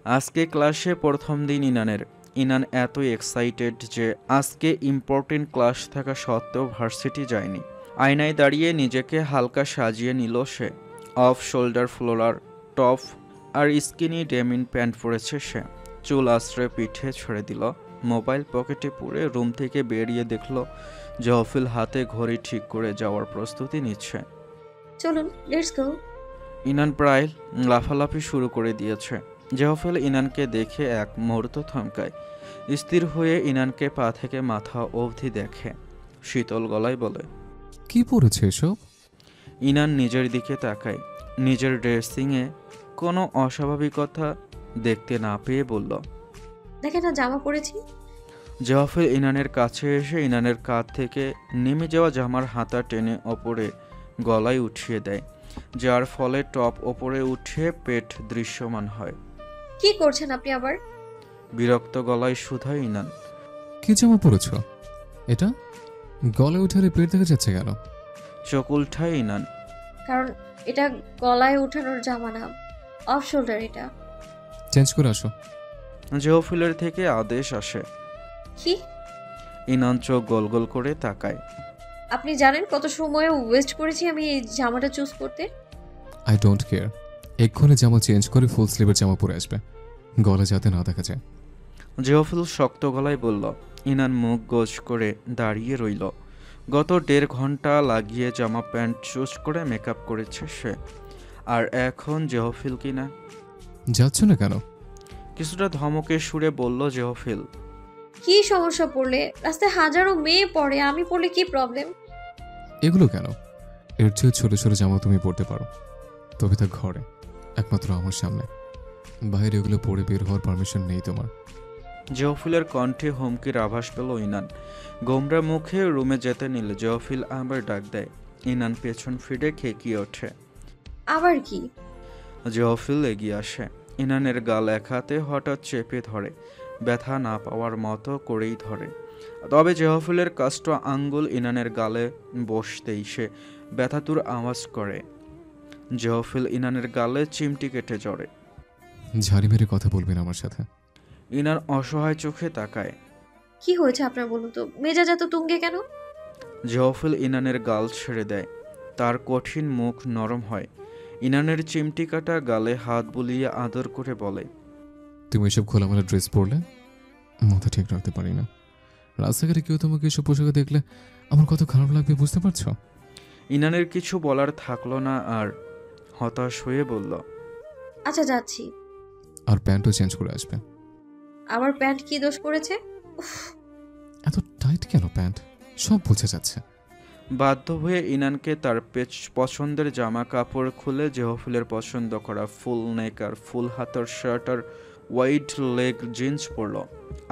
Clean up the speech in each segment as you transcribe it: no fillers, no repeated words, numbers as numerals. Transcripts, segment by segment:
আজকে ক্লাসে প্রথম দিন ইনানের। ইনান এতই এক্সাইটেড যে আজকে ইম্পর্টেন্ট ক্লাস থাকা সত্ত্বেও ভার্সিটি যায়নি। আয়নায় দাঁড়িয়ে নিজেকে হালকা সাজিয়ে নিল সে। অফ শোল্ডার ফ্লোরার টপ আর স্কিনি ডেমিন প্যান্ট পরেছে সে। চুল আশ্রয় পিঠে ছেড়ে দিল, মোবাইল পকেটে পুরে রুম থেকে বেরিয়ে দেখল জহফিল হাতে ঘড়ি ঠিক করে যাওয়ার প্রস্তুতি নিচ্ছে। চলুন, লেটস গো। ইনান প্রায় লাফালাফি শুরু করে দিয়েছে। জহফিল ইনানকে দেখে এক মুহূর্ত থমকায়। স্থির হয়ে ইনানকে পা থেকে মাথা অবধি দেখে। শীতল গলায় বলে, কি পড়েছে এসব? ইনান নিজের দিকে তাকায়। নিজের ড্রেসিংয়ে কোনো অস্বাভাবিকতা দেখতে না পেয়ে বলল, দেখেন না জামা পরেছি। জহফিল ইনানের কাছে এসে ইনানের কাঁধ থেকে নেমে যাওয়া জামার হাতা টেনে ওপরে গলায় উঠিয়ে দেয়, যার ফলে টপ ওপরে উঠে পেট দৃশ্যমান হয়। কি করছেন আপনি আবার? বিরক্ত গলায় শুধায় ইনান। কি জামা পড়েছ এটা? গলে উঠে পেট দেখা যাচ্ছে কেন? চোখ উল্টায় ইনান। কারণ এটা গলায় ওঠানোর জামা না, অফ শোল্ডার এটা। চেঞ্জ করে আসো। জহফিলের থেকে আদেশ আসে। কি? ইনান চোখ গোল গোল করে তাকায়। আপনি জানেন কত সময় ওয়েস্ট করেছি আমি এই জামাটা চুজ করতে? I don't care. এক্ষুনি জামা চেঞ্জ করে ফুল স্লিভের জামা পরে আসবে, গলা যাতে না দেখা যায়। জহফিল শক্ত গলায় বলল। ইনান মুখ গোজ করে দাঁড়িয়ে রইল। গত 1.5 ঘন্টা লাগিয়ে জামা প্যান্ট চুজ করে মেকআপ করেছে সে। আর এখন জহফিল কিনা। যাচ্ছ না কেন? কিছুটা ধমকে সুরে বলল জহফিল। কি সমস্যা পড়লে? রাস্তায় হাজারো মেয়ে পড়ে, আমি পড়লে কি প্রবলেম? এগুলো কেন? এর চেয়ে ছোট ছোট জামা তুমি পরতে পারো, তবে তা ঘরে, একমাত্র আমার সামনে। বাইরে এগুলো পরে বের হওয়ার পারমিশন নেই তোমার। জহফিলের কণ্ঠে হুমকির আভাস পেল ইনান। গোমরা মুখে রুমে যেতে নিলে জহফিল আবার ডাক দেয়। ইনান পেছন ফিরে খেকিয়ে ওঠে। আবার কি? জহফিল এগিয়ে আসে। ইনানের গাল এক হাতে হঠাৎ চেপে ধরে, ব্যথা না পাওয়ার মতো করেই ধরে। তবে জহফিলের কাষ্ট আঙ্গুল ইনানের গালে বসতেই সে ব্যথাতুর আওয়াজ করে। জহফিল ইনানের গালে চিমটি কেটে জড়ে। ঝাড়ি মেরে কথা বলবেন আমার সাথে। ইনান অসহায় চোখে তাকায়। কি হয়েছে আপনার বলুন তো? মেজাজ এত তুঙ্গে কেন? জহফিল ইনানের গাল ছেড়ে দেয়। তার কঠিন মুখ নরম হয়। ইনানের চিমটি কাটা গালে হাত বুলিয়ে আদর করে বলে, তুমি এসব খোলামেলা ড্রেস পরলে মাথা ঠিক রাখতে পারি না। রাস্তাঘাটে কেউ তোমাকে এসব পোশাকে দেখলে আমার কত খারাপ লাগবে বুঝতে পারছো? ইনানের কিছু বলার থাকলো না আর হতাশ হয়ে বলল, আচ্ছা যাচ্ছি। আর প্যান্টও চেঞ্জ করে আসবে। আমার প্যান্ট কি দোষ করেছে? উফ, এত টাইট কেন প্যান্ট? সব বোঝা যাচ্ছে। বাধ্য হয়ে ইনানকে তার পছন্দের জামা কাপড় খুলে জহফিলের পছন্দ করা ফুল নেক আর ফুল হাতার শার্ট আর হোয়াইট লেগ জিন্স পরল।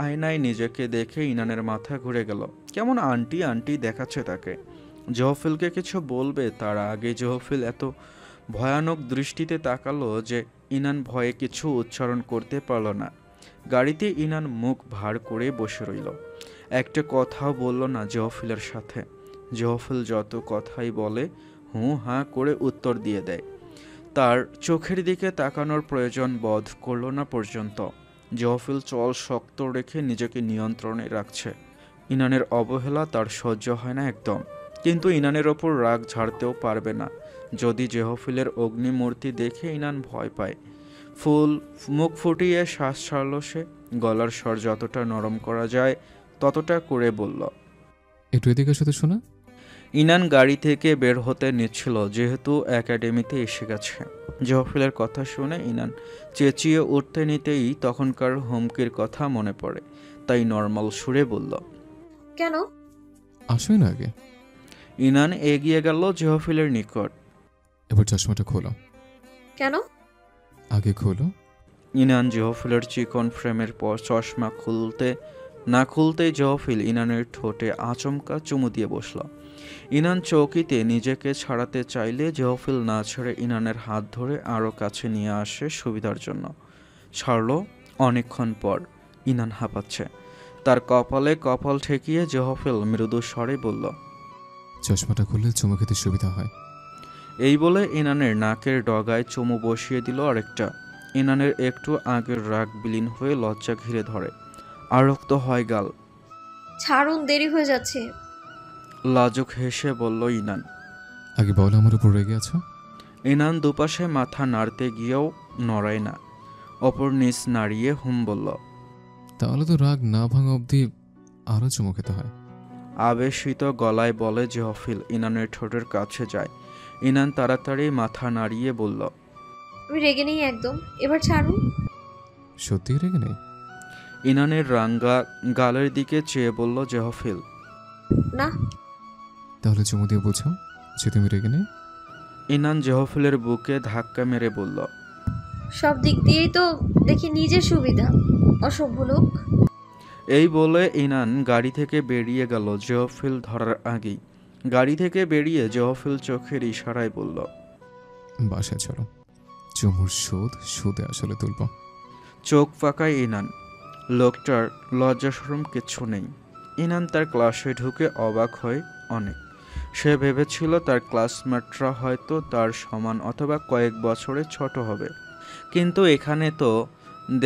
আয়নায় নিজেকে দেখে ইনানের মাথা ঘুরে গেল। কেমন আন্টি আন্টি দেখাচ্ছে তাকে। জহফিলকে কিছু বলবে তার আগে জহফিল এত ভয়ানক দৃষ্টিতে তাকালো যে ইনান ভয়ে কিছু উচ্চারণ করতে পারল না। গাড়িতে ইনান মুখ ভার করে বসে রইল। একটা কথাও বলল না জহফিলের সাথে। জহফিল যত কথাই বলে হুঁ হাঁ করে উত্তর দিয়ে দেয়। তার চোখের দিকে তাকানোর প্রয়োজন বোধ করল না পর্যন্ত। জহফিল চল শক্ত রেখে নিজেকে নিয়ন্ত্রণে রাখছে। ইনানের অবহেলা তার সহ্য হয় না একদম। কিন্তু ইনানের ওপর রাগ ঝাড়তেও পারবে না। যদি জহফিলের অগ্নিমূর্তি দেখে ইনান ভয় পায়। মুখ ফুটিয়ে শ্বাস ছাড়ল সে। গলার স্বর যতটা নরম করা যায় ততটা করে বলল, একটু এদিকে সাথে শোনা। ইনান গাড়ি থেকে বের হতে নিচ্ছিল, যেহেতু একাডেমিতে এসে গেছে। জহফিলের কথা শুনে ইনান চেঁচিয়ে উঠতে নিতেই তখনকার হুমকির কথা মনে পড়ে। তাই নর্মাল সুরে বলল, কেন? আসোই না আগে। ইনান এগিয়ে গেল জহফিলের নিকট। এবার চশমাটা খোলো। কেন? আগে খোলো। ইনান জহফিলের চিকন ফ্রেমের পর চশমা খুলতেই জহফিল ইনানের ঠোঁটে আচমকা চুমু দিয়ে বসল। ইনান চৌকিতে নিজেকে ছাড়াতে চাইলে জহফিল না ছেড়ে ইনানের হাত ধরে আরও কাছে নিয়ে আসে সুবিধার জন্য। ছাড়ল অনেকক্ষণ পর। ইনান হাঁপাচ্ছে। তার কপালে কপাল ঠেকিয়ে জহফিল মৃদু স্বরে বলল, চশমাটা খুললে চুমু খেতে সুবিধা হয়। এই বলে ইনানের নাকের ডগায় চুমু বসিয়ে দিল আরেকটা। ইনানের একটু আগের রাগ বিলীন হয়ে লজ্জা ঘিরে ধরে, আরক্ত হয় গাল। ছাড়ুন, দেরি হয়ে যাচ্ছে। লাজুক হেসে বলল ইনান। আগে বল আমার উপর রেগে আছো? ইনান দুপাশে মাথা নাড়তে গিয়েও নড়ায় না, অপর নিচ নাড়িয়ে হুম বলল। তাহলে তো রাগ না ভাঙা অবধি আরও চুমু খেতে হয়। আবেশিত গলায় বলে জহফিল ইনানের ঠোঁটের কাছে যায়। ইনান তাড়াতাড়ি মাথা নাড়িয়ে বলল। আমি রেগে নেই একদম, এবার ছাড়ুন। সত্যি রেগে নেই? ইনানের রাঙ্গা গালের দিকে চেয়ে বলল জহফিল। না। তাহলে চুমু দিয়ে বোঝাও যে তুমি রেগে নেই। ইনান জহফিলের বুকে ধাক্কা মেরে বলল। সব দিক দিয়েই তো দেখি নিজের সুবিধা, অসভ্য লোক। এই বলে ইনান গাড়ি থেকে বেরিয়ে গেল জহফিল ধরার আগেই। গাড়ি থেকে বেরিয়ে জহফিল চোখের ইশারায় বলল। বাসায় চলো, চুমুর শোধ সুদে আসলে তুলব। চোখ পাকায় ইনান। লোকটার লজ্জা শরম কিচ্ছু নেই। ইনান তার ক্লাসে ঢুকে অবাক হয় অনেক। সে ভেবেছিল তার ক্লাসমেটরা হয়তো তার সমান অথবা কয়েক বছরের ছোট হবে, কিন্তু এখানে তো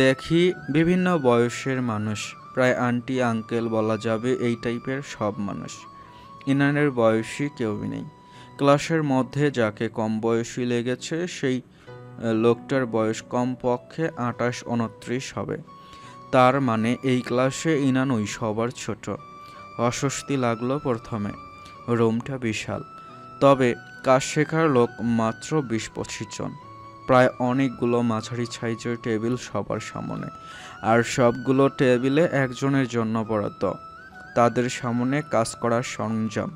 দেখি বিভিন্ন বয়সের মানুষ, প্রায় আন্টি আঙ্কেল বলা যাবে এই টাইপের সব মানুষ। ইনানের বয়সী কেউই নেই। ক্লাসের মধ্যে যাকে কম বয়সী লেগেছে সেই লোকটার বয়স কমপক্ষে 28-29 হবে। তার মানে এই ক্লাসে ইনানই সবার ছোট। অস্বস্তি লাগলো প্রথমে। রুমটা বিশাল, তবে কাজ শেখার লোক মাত্র 20-25 জন। প্রায় অনেকগুলো মাঝারি সাইজের টেবিল সবার সামনে, আর সবগুলো টেবিলে একজনের জন্য বরাদ্দ। তাদের সামনে কাজ করার সরঞ্জাম।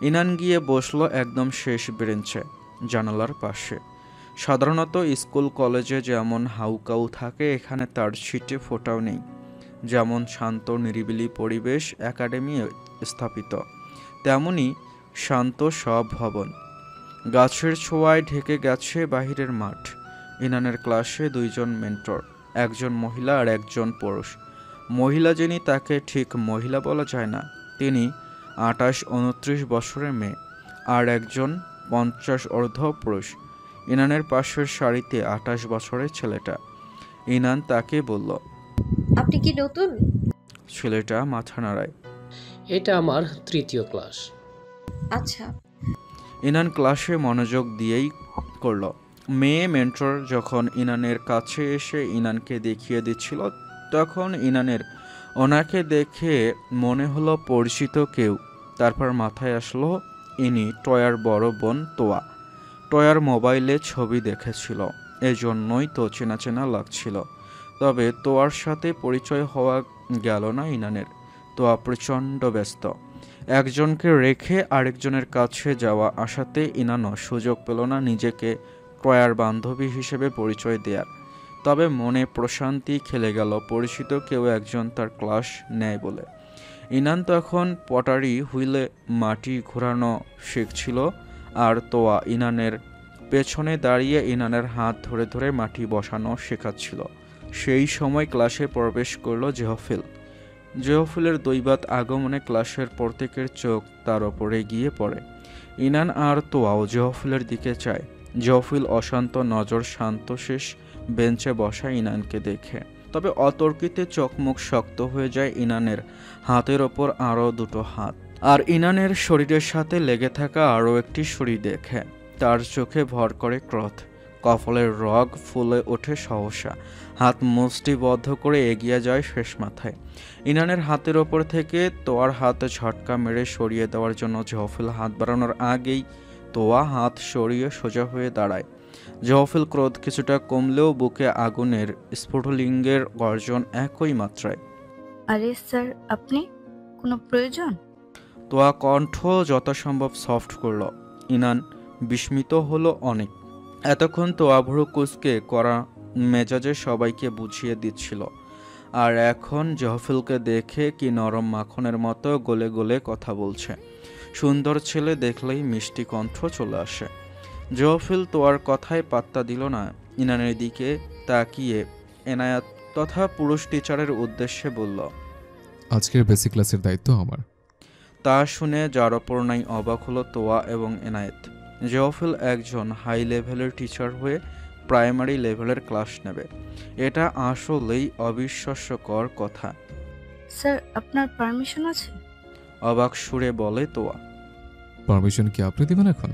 ইনান গিয়ে বসলো একদম শেষ বেঞ্চে, জানালার পাশে। সাধারণত স্কুল কলেজে যেমন হাউকাউ থাকে এখানে তার সিটে ফোটাও নেই। যেমন শান্ত নিরিবিলি পরিবেশ একাডেমি স্থাপিত, তেমনি শান্ত সব ভবন। গাছের ছোঁয়ায় ঢেকে গেছে বাহিরের মাঠ। ইনানের ক্লাসে 2 জন মেন্টর, একজন মহিলা আর একজন পুরুষ। মহিলা যিনি তাকে ঠিক মহিলা বলা যায় না, তিনি 28-29 বছরের মেয়ে, আর একজন 50 অর্ধ পুরুষ। ইনানের পাশের সারিতে 28 বছরের ছেলেটা। ইনান তাকে বলল। আপনি কি নতুন? ছেলেটা মাথা নাড়ায়। এটা আমার 3য় ক্লাস। আচ্ছা। ইনান ক্লাসে মনোযোগ দিয়েই করল। মেয়ে মেন্টর যখন ইনানের কাছে এসে ইনানকে দেখিয়ে দিচ্ছিল, তখন ইনানের ওনাকে দেখে মনে হলো পরিচিত কেউ। তারপর মাথায় আসলো ইনি টয়ার বড় বোন তোয়া। টয়ার মোবাইলে ছবি দেখেছিল, এজন্যই তো চেনা চেনা লাগছিল। তবে তোয়ার সাথে পরিচয় হওয়া গেল না ইনানের। তোয়া প্রচণ্ড ব্যস্ত। একজনকে রেখে আরেকজনের কাছে যাওয়া আসাতে ইনানও সুযোগ পেল না নিজেকে টয়ার বান্ধবী হিসেবে পরিচয় দেয়ার। তবে মনে প্রশান্তি খেলে গেল পরিচিত কেউ একজন তার ক্লাস নেয় বলে। ইনান তখন পটারি হুইলে মাটি ঘোরানো শিখছিল, আর তোয়া ইনানের পেছনে দাঁড়িয়ে ইনানের হাত ধরে ধরে মাটি বসানো শেখাচ্ছিল। সেই সময় ক্লাসে প্রবেশ করলো জহফিল। জহফিলের দৈবাত আগমনে ক্লাসের প্রত্যেকের চোখ তার ওপরে গিয়ে পড়ে। ইনান আর তোয়াও জহফিলের দিকে চায়। জহফিল অশান্ত নজর শান্ত শেষ বেঞ্চে বসা ইনানকে দেখে। তবে অতর্কিতে চোখমুখ শক্ত হয়ে যায় ইনানের হাতের ওপর আরও 2টো হাত, আর ইনানের শরীরের সাথে লেগে থাকা আরও একটি শরীর দেখে। তার চোখে ভর করে ক্রোধ, কপালের রগ ফুলে ওঠে সহসা। হাত মুষ্টিবদ্ধ করে এগিয়ে যায় শেষ মাথায়। ইনানের হাতের ওপর থেকে তোয়ার হাতে ঝটকা মেরে সরিয়ে দেওয়ার জন্য জহফিল হাত বাড়ানোর আগেই তোয়া হাত সরিয়ে সোজা হয়ে দাঁড়ায়। জহফিল ক্রোধ কিছুটা কমলেও বুকে আগুনের স্ফুটলিঙ্গের গর্জন একই মাত্রায়। আরে স্যার, আপনি কোনো প্রয়োজন? তোয়া কণ্ঠ যথাসম্ভব সফট করল। ইনান বিস্মিত হলো অনেক। এতক্ষণ তোয়া ভ্রু কুঁচকে করা মেজাজে সবাইকে বুঝিয়ে দিচ্ছিল, আর এখন জহফিলকে দেখে কি নরম মাখনের মতো গলে গলে কথা বলছে। সুন্দর ছেলে দেখলেই মিষ্টি কণ্ঠ চলে আসে। জহফিল তোয়ার কথায় পাত্তা দিল না। ইনানের দিকে তাকিয়ে এনায়াত তথা পুরুষ টিচারের উদ্দেশ্যে বলল, আজকের বেসিক ক্লাসের দায়িত্ব আমার। তা শুনে যার ওপর নাই অবাক হলো তোয়া এবং এনায়েত। জহফিল একজন হাই লেভেলের টিচার হয়ে প্রাইমারি লেভেলের ক্লাস নেবে। এটা আসলেই অবিশ্বাস্যকর কথা। স্যার আপনার পারমিশন আছে? অবাক সুরে বলে তোয়া। পারমিশন কি আপনি দিবেন এখন?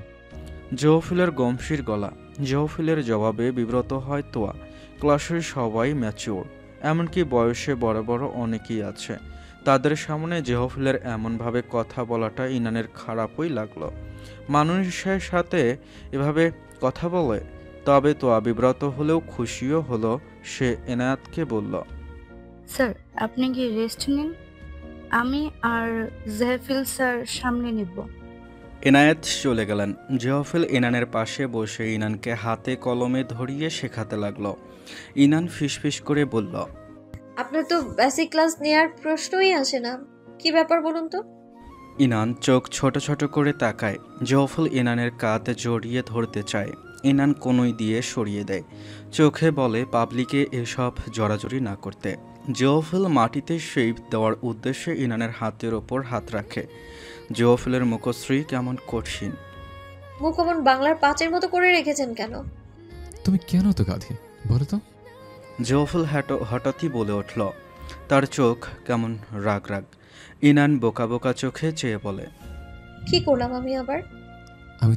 জওফিলের গম্ভীর গলা। জওফিলের জবাবে বিব্রত হয় তোয়া। ক্লাসের সবাই ম্যাচিওর, এমনকি বয়সে বড় বড় অনেকেই আছে। তাদের সামনে জওফিলের এমনভাবে কথা বলাটা ইনানের খারাপই লাগলো। মানুষের সাথে এভাবে কথা বলে। তবে তোয়া বিব্রত হলেও খুশিও হলো। সে এনায়েতকে বলল, স্যার আপনি গিয়ে রেস্ট নিন, আমি আর জাহফিল স্যার সামনে নেব। এনায়েত চলে গেলেন। জওফিল ইনানের পাশে বসে ইনানকে হাতে কলমে ধরিয়ে শেখাতে লাগলো। ইনান ফিসফিস করে বলল, আপনার তো বেসিক ক্লাস নেয়ার প্রশ্নই আসে না। কি ব্যাপার বলুন তো? ইনান চোখ ছোট ছোট করে তাকায়। জওফিল ইনানের কাঁধ জড়িয়ে ধরতে চায়। ইনান কনুই দিয়ে সরিয়ে দেয়। চোখে বলে পাবলিকে এসব জড়াজড়ি না করতে। জওফিল মাটিতে শেপ দেওয়ার উদ্দেশ্যে ইনানের হাতের ওপর হাত রাখে। জওফিলের মুখশ্রী কেমন কঠিন। মুখ অমন বাংলার পাঁচের মতো করে রেখেছেন কেন? তুমি কেন তো গাধি বলো তো? জওফিল হঠাৎই বলে উঠল। তার চোখ কেমন রাগ রাগ। ইনান বোকা বোকা চোখে চেয়ে বলে, কি করলাম আমি আবার? আমি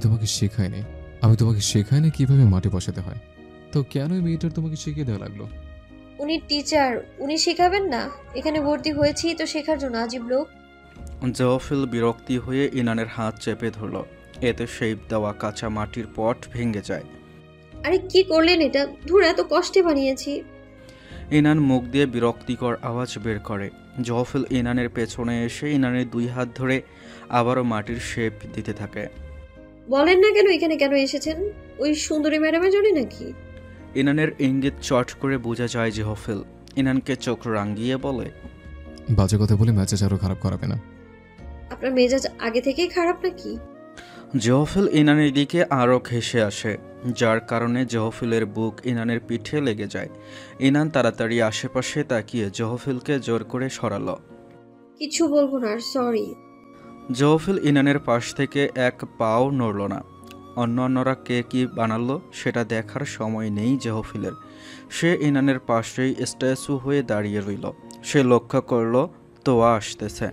তোমাকে শেখাইনি কিভাবে মাটি বসাতে হয়, তো কেন এই মেয়েটার তোমাকে শিখিয়ে দেওয়া লাগলো? উনি টিচার, উনি শেখাবেন না? এখানে ভর্তি হয়েছি তো শেখার জন্য, আজীব লোক। জওফিল বিরক্তি হয়ে ইনানের হাত চেপে ধরল। এতে শেপ দেওয়া কাঁচা মাটির পট ভেঙে যায়। আরে কি করলেন এটা? ধুর, এত কষ্টে বানিয়েছি। ইনান মুখ দিয়ে বিরক্তিকর আওয়াজ বের করে। জওফিল ইনানের পেছনে এসে ইনানের দুই হাত ধরে আবারও মাটির শেপ দিতে থাকে। বলেন না কেন এখানে কেন এসেছেন? ওই সুন্দরী ম্যাডামের জন্য নাকি? ইনানের ইঙ্গিত চট করে বোঝা যায় জওফিল। ইনানকে চোখ রাঙিয়ে বলে, বাজে কথা বলে ম্যাচে আরো খারাপ করাবে না। আপনার মেজাজ আগে থেকেই খারাপ নাকি? জওফিল ইনানের দিকে আরও ঘেঁষে আসে, যার কারণে জওফিলের বুক ইনানের পিঠে লেগে যায়। ইনান তাড়াতাড়ি আশেপাশে তাকিয়ে জওফিলকে জোর করে সরালো। কিছু বলবো না, সরি। জওফিল ইনানের পাশ থেকে এক পাও নড়ল না। অন্যরা কে কি বানালো সেটা দেখার সময় নেই জওফিলের। সে ইনানের পাশেই স্ট্যাচু হয়ে দাঁড়িয়ে রইল। সে লক্ষ্য করল তোয়া আসতেছে,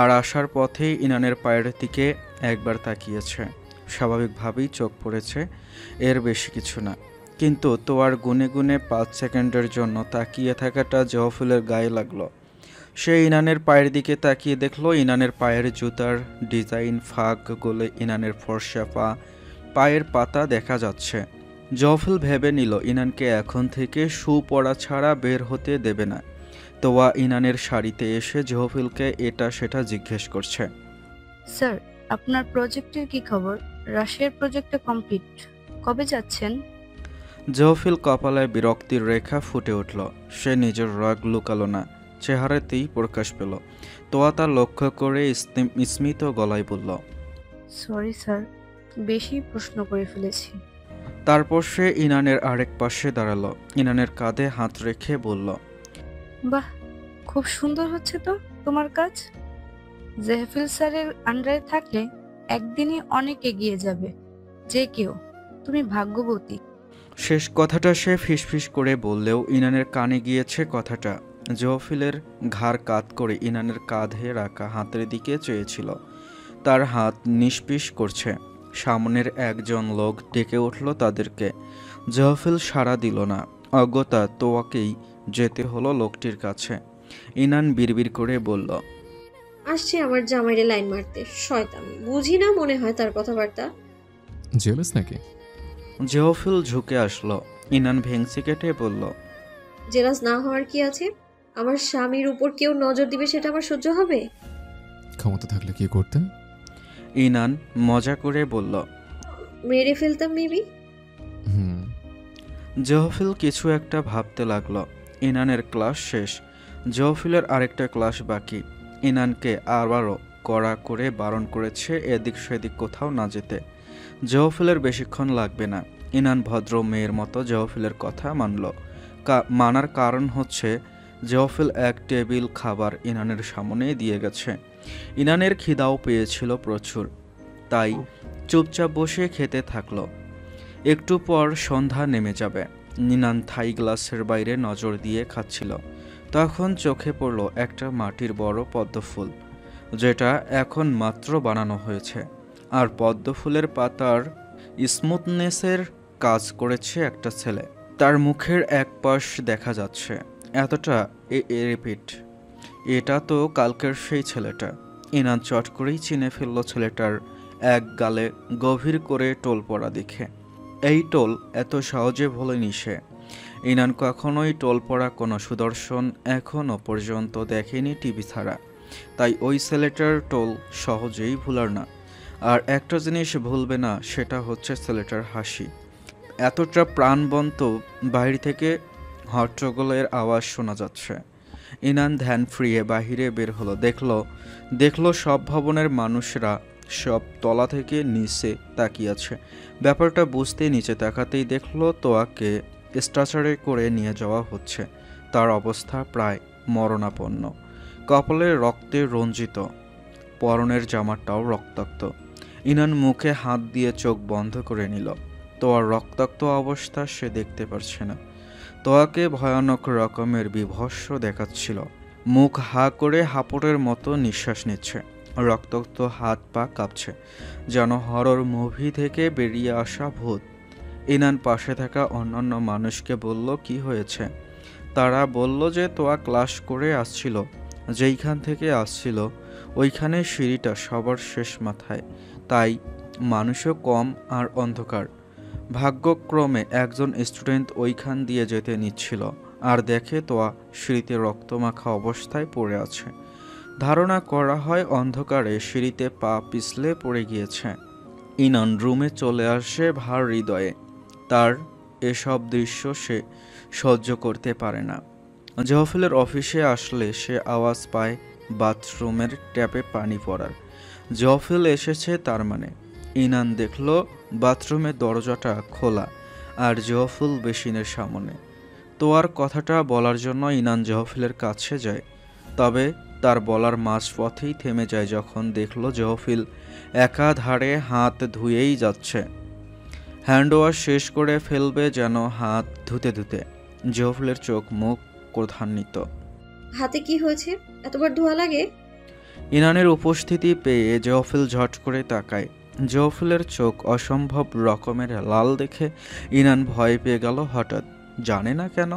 আর আসার পথেই ইনানের পায়ের দিকে একবার তাকিয়েছে। স্বাভাবিকভাবেই চোখ পড়েছে, এর বেশি কিছু না। কিন্তু তোয়ার গুনে গুনে 5 সেকেন্ডের জন্য তাকিয়ে থাকাটা জওফিলের গায়ে লাগলো। সে ইনানের পায়ের দিকে তাকিয়ে দেখলো ইনানের পায়ের জুতার ডিজাইন ফাঁক গলে ইনানের ফর্সা পায়ের পাতা দেখা যাচ্ছে। জওফিল ভেবে নিল ইনানকে এখন থেকে শু পরা ছাড়া বের হতে দেবে না। তোয়া ইনানের শাড়িতে এসে জওফিলকে এটা সেটা জিজ্ঞেস করছে। স্যার আপনার প্রজেক্টের কি খবর? রাশিয়ার প্রজেক্টটা কমপ্লিট, কবে যাচ্ছেন? জওফিল কপালে বিরক্তির রেখা ফুটে উঠল। সে নিজের রাগ লুকালো না, চেহারাতেই প্রকাশ পেল। তোয়া তা লক্ষ্য করে স্মিত গলায় বলল, সরি স্যার, বেশি প্রশ্ন করে ফেলেছি। তারপর সে ইনানের আরেক পাশে দাঁড়ালো। ইনানের কাঁধে হাত রেখে বলল, বাহ, খুব সুন্দর হচ্ছে তো তোমার কাজ। জাহফিল স্যারের আন্ডারে থাকলে একদিনই অনেক এগিয়ে যাবে যে কেউ। তুমি ভাগ্যবতী। শেষ কথাটা সে ফিসফিস করে বললেও ইনানের কানে গিয়েছে কথাটা। জওফিলের ঘাড় কাত করে ইনানের কাঁধে রাখা হাতের দিকে চেয়েছিল। তার হাত নিষ্পিস করছে। সামনের একজন লোক ডেকে উঠল তাদেরকে। জওফিল সাড়া দিল না। অজ্ঞতা তোয়াকেই যেতে হলো লোকটির কাছে। ইনান বিড়বিড় করে বলল, আসছে আমার জামাইরে লাইন মারতে। শয়তান, বুঝি না মনে হয় তার কথাবার্তা। জেলাস নাকি? জওফিল ঝুঁকে আসলো। ইনান ভেংসি কেটে বলল, জেলাস না হওয়ার কি আছে? আমার স্বামীর উপর কেউ নজর দিবে সেটা আমার সহ্য হবে? ক্ষমতা থাকলে কি করতে? ইনান মজা করে বলল, মেরে ফেলতাম মেবি। হুম। জওফিল কিছু একটা ভাবতে লাগলো। ইনানের ক্লাস শেষ। জওফিলের আরেকটা ক্লাস বাকি। ইনানকে আবারও কড়া করে বারণ করেছে এদিক সেদিক কোথাও না যেতে। জওফিলের বেশিক্ষণ লাগবে না। ইনান ভদ্র মেয়ের মতো জওফিলের কথা মানল। মানার কারণ হচ্ছে জওফিল এক টেবিল খাবার ইনানের সামনে দিয়ে গেছে। ইনানের খিদাও পেয়েছিল প্রচুর, তাই চুপচাপ বসে খেতে থাকলো। একটু পর সন্ধ্যা নেমে যাবে। ইনান থাই গ্লাসের বাইরে নজর দিয়ে খাচ্ছিল। তখন চোখে পড়ল একটা মাটির বড় পদ্মফুল, যেটা এখন মাত্র বানানো হয়েছে। আর পদ্মফুলের পাতার স্মুথনেসের কাজ করেছে একটা ছেলে। তার মুখের এক পাশ দেখা যাচ্ছে, এতটা রিপিট। এটা তো কালকের সেই ছেলেটা। ইনান চট করেই চিনে ফেলল ছেলেটার এক গালে গভীর করে টোল পড়া দেখে। এই টোল এত সহজে ভোলেনি সে। ইনান কখনোই টোল পড়া কোনো সুদর্শন এখনও পর্যন্ত দেখেনি টিভি ছাড়া। তাই ওই ছেলেটার টোল সহজেই ভুলার না। আর একটা জিনিস ভুলবে না, সেটা হচ্ছে ছেলেটার হাসি। এতটা প্রাণবন্ত, বাইরে থেকে হট্টগোলের আওয়াজ শোনা যাচ্ছে। ইনান ধ্যান ফিরিয়ে বাহিরে বের হলো। দেখলো সব ভবনের মানুষরা সব তলা থেকে নিচে তাকিয়ে আছে। ব্যাপারটা বুঝতে নিচে তাকাতেই দেখলো তোয়াকে স্ট্রেচারে করে নিয়ে যাওয়া হচ্ছে। তার অবস্থা প্রায় মরণাপন্ন, কপালের রক্তে রঞ্জিত, পরনের জামাটাও রক্তাক্ত। ইনান মুখে হাত দিয়ে চোখ বন্ধ করে নিল। তোয়ার রক্তাক্ত অবস্থা সে দেখতে পারছে না। তোয়াকে ভয়ানক রকমের বিভৎস দেখাচ্ছিল। মুখ হা করে হাঁপড়ের মতো নিঃশ্বাস নিচ্ছে, রক্তাক্ত হাত পা কাঁপছে, যেন হরর মুভি থেকে বেরিয়ে আসা ভূত। ইনান পাশে থাকা অন্যান্য মানুষকে বলল কি হয়েছে। তারা বলল যে তোয়া ক্লাস করে আসছিল, যেইখান থেকে আসছিল ওইখানে সিঁড়িটা সবার শেষ মাথায়, তাই মানুষও কম আর অন্ধকার। ভাগ্যক্রমে একজন স্টুডেন্ট ওইখান দিয়ে যেতে নিচ্ছিল আর দেখে তোয়া সিঁড়িতে রক্তমাখা অবস্থায় পড়ে আছে। ধারণা করা হয় অন্ধকারে সিঁড়িতে পা পিছলে পড়ে গিয়েছে। ইনান রুমে চলে আসে ভার হৃদয়ে। তার এসব দৃশ্য সে সহ্য করতে পারে না। জহফিলের অফিসে আসলে সে আওয়াজ পায় বাথরুমের ট্যাপে পানি পড়ার। জহফিল এসেছে তার মানে। ইনান দেখল বাথরুমের দরজাটা খোলা আর জহফিল বেসিনের সামনে। তোয়ার কথাটা বলার জন্য ইনান জহফিলের কাছে যায়, তবে তার বলার মাঝপথেই থেমে যায় যখন দেখল জহফিল একাধারে হাত ধুয়েই যাচ্ছে। হ্যান্ড ওয়াশ শেষ করে ফেলবে যেন হাত ধুতে ধুতে। জহফিলের চোখ মুখ ক্রোধান্বিত। হাতে কি হয়েছে? এতবার ধোয়া লাগে? ইনানের উপস্থিতি পেয়ে জহফিল ঝট করে তাকায়। জহফিলের চোখ অসম্ভব রকমের লাল দেখে ইনান ভয় পেয়ে গেল হঠাৎ, জানে না কেন।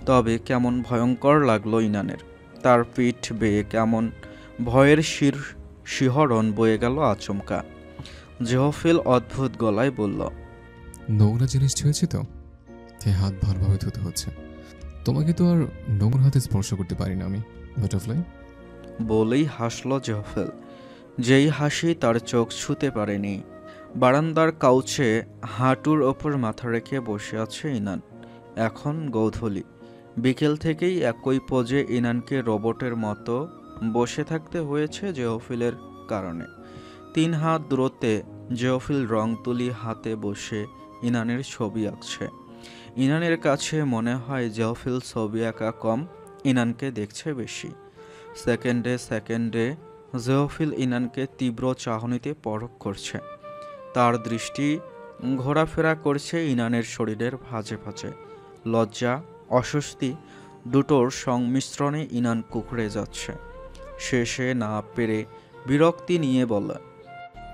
তবে কেমন ভয়ঙ্কর লাগলো ইনানের। তার পিঠ বেয়ে কেমন ভয়ের শিহরণ বয়ে গেল আচমকা। জহফিল অদ্ভুত গলায় বলল, নোংরা জিনিস ছুঁয়েছি তো, তাই হাত ভালোভাবে ধুতে হচ্ছে। তোমাকে তো আর নোংরা হাতে স্পর্শ করতে পারি না আমি, বাটারফ্লাই। বলেই হাসল জহফিল, যেই হাসি তার চোখ ছুঁতে পারেনি। বারান্দার কাউচে হাঁটুর ওপর মাথা রেখে বসে আছে ইনান। এখন গোধূলি। বিকেল থেকেই একই পোজে ইনানকে রোবটের মতো বসে থাকতে হয়েছে জহফিলের কারণে। 3 হাত দূরত্বে জহফিল রং তুলি হাতে বসে ইনানের ছবি আঁকছে। ইনানের কাছে মনে হয় জহফিল ছবি আঁকা কম, ইনানকে দেখছে বেশি। সেকেন্ডে সেকেন্ডে জহফিল ইনানকে তীব্র চাহনিতে পরখ করছে। তার দৃষ্টি ঘোরাফেরা করছে ইনানের শরীরের ভাঁজে ভাঁজে। লজ্জা, অস্বস্তি দুটোর সংমিশ্রণে ইনান কুঁকড়ে যাচ্ছে। শেষে না পেরে বিরক্তি নিয়ে বলে,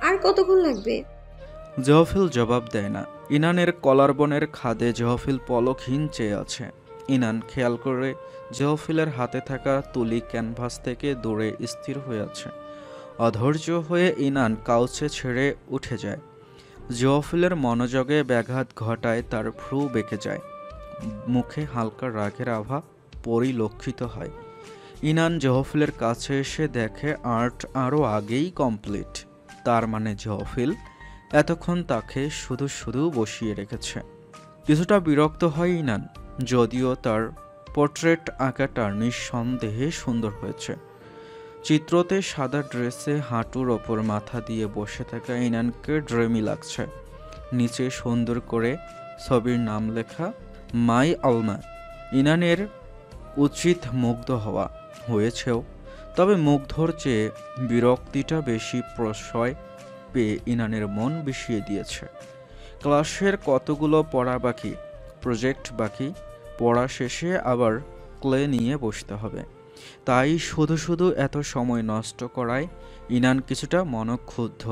আর কতক্ষণ লাগবে? জহফিল জবাব দেয় না। ইনানের কলারবনের খাদে জহফিল পলকহীন চেয়ে আছে। ইনান খেয়াল করে জহফিলের হাতে থাকা তুলি ক্যানভাস থেকে দূরে স্থির হয়ে আছে। অধৈর্য হয়ে ইনান কাউচে ছেড়ে উঠে যায়। জহফিলের মনোযোগে ব্যাঘাত ঘটায় তার ভ্রু বেঁকে যায়। মুখে হালকা রাগের আভা পরিলক্ষিত হয়। ইনান জহফিলের কাছে এসে দেখে আর্ট আরও আগেই কমপ্লিট। তার মানে জহফিল এতক্ষণ তাকে শুধু শুধু বসিয়ে রেখেছে। কিছুটা বিরক্ত হয় ইনান, যদিও তার পোর্ট্রেট আঁকাটা নিঃসন্দেহে সুন্দর হয়েছে। চিত্রতে সাদা ড্রেসে হাঁটুর ওপর মাথা দিয়ে বসে থাকা ইনানকে ড্রেমি লাগছে। নিচে সুন্দর করে ছবির নাম লেখা মাই আলমা। ইনানের উচিত মুগ্ধ হওয়া, হয়েছেও, তবে মুগ্ধর চেয়ে বিরক্তিটা বেশি প্রশ্রয় পেয়ে ইনানের মন বিষিয়ে দিয়েছে। ক্লাসের কতগুলো পড়া বাকি, প্রজেক্ট বাকি, পড়া শেষে আবার ক্লে নিয়ে বসতে হবে। তাই শুধু শুধু এত সময় নষ্ট করায় ইনান কিছুটা মনক্ষুব্ধ।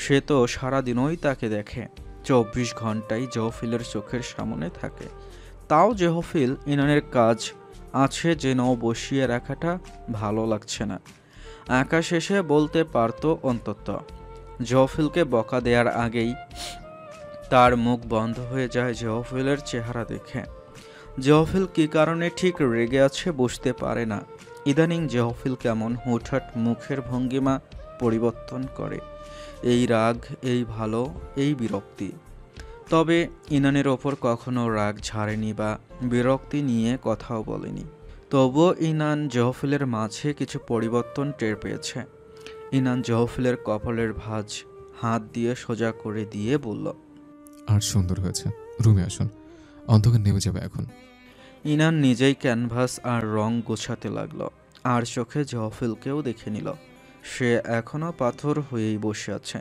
সে তো সারাদিনই তাকে দেখে, 24 ঘন্টাই জহফিলের চোখের সামনে থাকে। তাও জহফিল ইনানের কাজ আছে যেন বসিয়ে রাখাটা ভালো লাগছে না। আকাশ এসে বলতে পারতো অন্তত। জহফিলকে বকা দেওয়ার আগেই তার মুখ বন্ধ হয়ে যায় জহফিলের চেহারা দেখে। জহফিল কী কারণে ঠিক রেগে আছে বুঝতে পারে না। ইদানিং জহফিল কেমন হুটহাট মুখের ভঙ্গিমা পরিবর্তন করে। এই রাগ, এই ভালো, এই বিরক্তি। তবে ইনানের ওপর কখনো রাগ ঝাড়েনি বা বিরক্তি নিয়ে কথাও বলেনি। তবুও ইনান জহফিলের মাঝে কিছু পরিবর্তন টের পেয়েছে। ইনান জহফিলের কপালের ভাঁজ হাত দিয়ে সোজা করে দিয়ে বলল, আর সুন্দর হয়েছে, রুমে আসুন, অন্ধকার নেমে যাবে এখন। ইনান নিজেই ক্যানভাস আর রং গোছাতে লাগলো, আর চোখে জহফিলকেও দেখে নিল। সে এখনও পাথর হয়েই বসে আছে।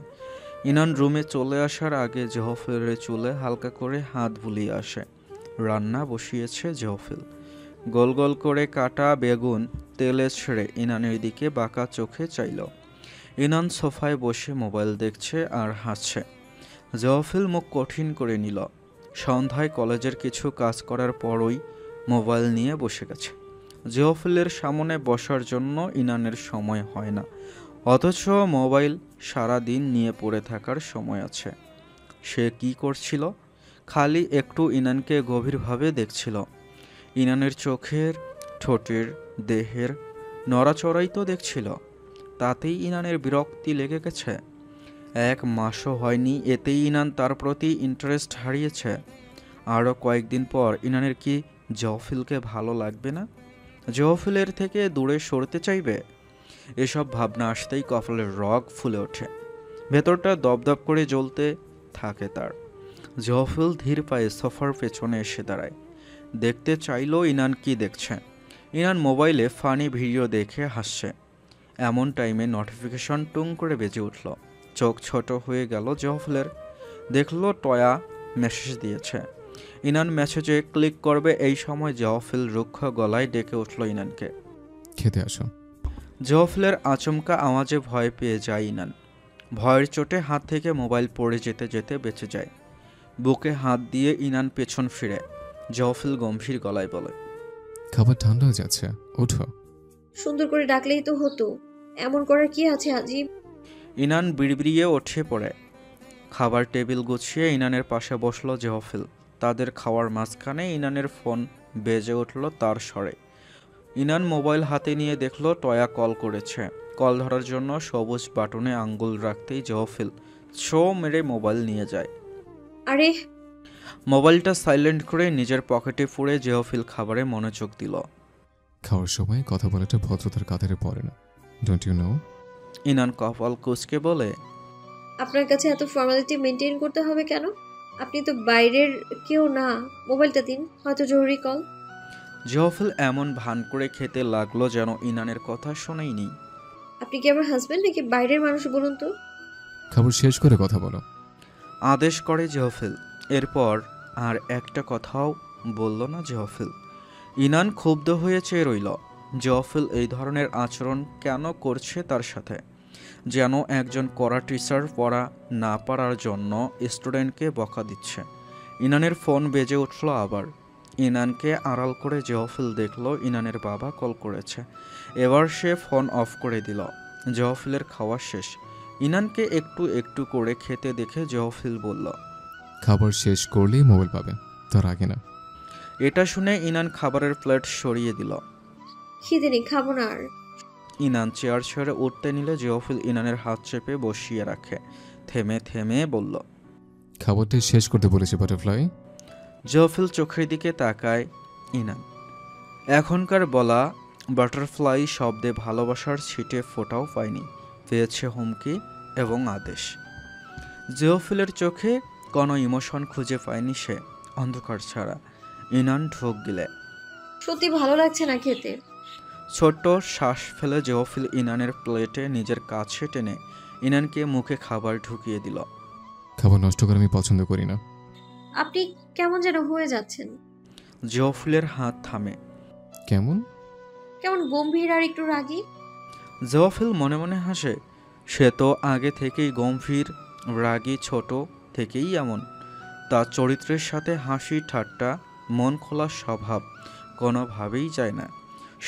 ইনান রুমে চলে আসার আগে জহফিলের চুলে হালকা করে হাত বুলিয়ে আসে। রান্না বসিয়েছে জহফিল। গোল গোল করে কাটা বেগুন তেলে ছেড়ে ইনানের দিকে বাঁকা চোখে চাইল। ইনান সোফায় বসে মোবাইল দেখছে আর হাসছে। জহফিল মুখ কঠিন করে নিল। সন্ধ্যায় কলেজের কিছু কাজ করার পরই মোবাইল নিয়ে বসে গেছে। জহফিলের সামনে বসার জন্য ইনানের সময় হয় না, অথচ মোবাইল সারা দিন নিয়ে পড়ে থাকার সময় আছে। সে কি করছিল? খালি একটু ইনানকে গভীরভাবে দেখছিল। ইনানের চোখের, ঠোঁটের, দেহের নড়াচড়াই তো দেখছিল। তাতেই ইনানের বিরক্তি লেগে গেছে। 1 মাসও হয়নি, এতেই ইনান তার প্রতি ইন্টারেস্ট হারিয়েছে। আরও কয়েকদিন পর ইনানের কি জহফিলকে ভালো লাগবে না? জহফিলের থেকে দূরে সরতে চাইবে? এসব ভাবনা আসতেই কপালের রগ ফুলে ওঠে। ভেতরটা দপদপ করে জ্বলতে থাকে তার। জহফিল ধীর পায়ে সোফার পেছনে এসে দাঁড়ায়। দেখতে চাইলো ইনান কি দেখছে। ইনান মোবাইলে ফানি ভিডিও দেখে হাসছে। এমন টাইমে নোটিফিকেশন টুং করে বেজে উঠল। চোখ ছোট হয়ে গেল জহফিলের। দেখলো টয়া মেসেজ দিয়েছে। ইনান মেসেজে ক্লিক করবে এই সময় জহফিল রুক্ষ গলায় ডেকে উঠল ইনানকে। খেতে আসো। জহফিলের আচমকা আওয়াজে ভয় পেয়ে যায় ইনান। ভয়ের চোটে হাত থেকে মোবাইল পড়ে যেতে যেতে বেঁচে যায়। বুকে হাত দিয়ে ইনান পেছন ফিরে। জহফিল গম্ভীর গলায় বলে, খাবার ঠান্ডা হয়ে যাচ্ছে, ওঠো। সুন্দর করে ডাকলেই তো হতো, এমন করার কি আছে আজিব? ইনান বিড়বিড়িয়ে উঠে পড়ে। খাবার টেবিল গুছিয়ে ইনানের পাশে বসলো জহফিল। তাদের খাওয়ার মাঝখানে ইনানের ফোন বেজে উঠল তার স্বরে। ইনান মোবাইল হাতে নিয়ে দেখলো টয়া কল করেছে। কল ধরার জন্য সবুজ বাটনে আঙ্গুল রাখতেই জহফিল ছো মেরে মোবাইল নিয়ে যায়। আরে, মোবাইলটা সাইলেন্ট করে নিজের পকেটে পুরে জহফিল খাবারে মনোযোগ দিল। খাওয়ার সময় কথা বলাটা ভদ্রতার কাতারে পড়ে না, ডোন্ট ইউ নো? ইনান কপাল কুঁচকে বলে, আপনার কাছে এত ফর্মালিটি মেনটেন করতে হবে কেন? আপনি তো বাইরের কেউ না। মোবাইলটা দিন, হয়তো জরুরি কল। জহফিল এমন ভান করে খেতে লাগলো যেন ইনানের কথা শোনেইনি। আপনি কি আমার হাজবেন্ড নাকি বাইরের মানুষ বলুন তো? খাবার শেষ করে কথা বলো। আদেশ করে জহফিল। এরপর আর একটা কথাও বলল না জহফিল। ইনান ক্ষুব্ধ হয়ে চেয়ে রইল। জহফিল এই ধরনের আচরণ কেন করছে তার সাথে? যেন একজন কড়া টিচার পড়া না পারার জন্য স্টুডেন্টকে বকা দিচ্ছে। ইনানের ফোন বেজে উঠল আবার। ইনানকে আড়াল করে জহফিল দেখল ইনানের বাবা কল করেছে। এবার সে ফোন অফ করে দিল। জহফিলের খাওয়া শেষ। ইনানকে একটু একটু করে খেতে দেখে জহফিল বলল, খাবার শেষ করলেই মোবাইল পাবে, তার আগে না। এটা শুনে ইনান খাবারের প্লেট সরিয়ে দিল। খিদে নেই, খাবো না আর। ইনান চেয়ার ছেড়ে উঠতে নিলে জহফিল ইনানের হাত চেপে বসিয়ে রাখে। থেমে থেমে বলল, খাবারটা শেষ করতে বলেছে বাটারফ্লাই। জহফিল চোখের দিকে তাকায় ইনান। এখনকার বলা বাটারফ্লাই শব্দে ভালোবাসার ছিটে ফোটাও পায়নি, পেয়েছে হুমকি এবং আদেশ। জহফিলের চোখে কোনো ইমোশন খুঁজে পায়নি সে, অন্ধকার ছাড়া। ইনান ঢোক গিলে। সত্যি ভালো লাগছে না খেতে। ছোট্ট শ্বাস ফেলে জহফিল ইনানের প্লেটে নিজের কাছে টেনে ইনানকে মুখে খাবার ঢুকিয়ে দিল। খাবার নষ্ট করা আমি পছন্দ করি না। আপনি কেমন যেন হয়ে যাচ্ছেন। জেওফিলের হাত থামে। কেমন? কেমন গম্ভীর আর একটু রাগী। জেওফিল মনে মনে হাসে। সে তো আগে থেকেই গম্ভীর, রাগী, ছোট থেকেই এমন। তার চরিত্রের সাথে হাসি ঠাট্টা, মন খোলা স্বভাব কোনোভাবেই যায় না।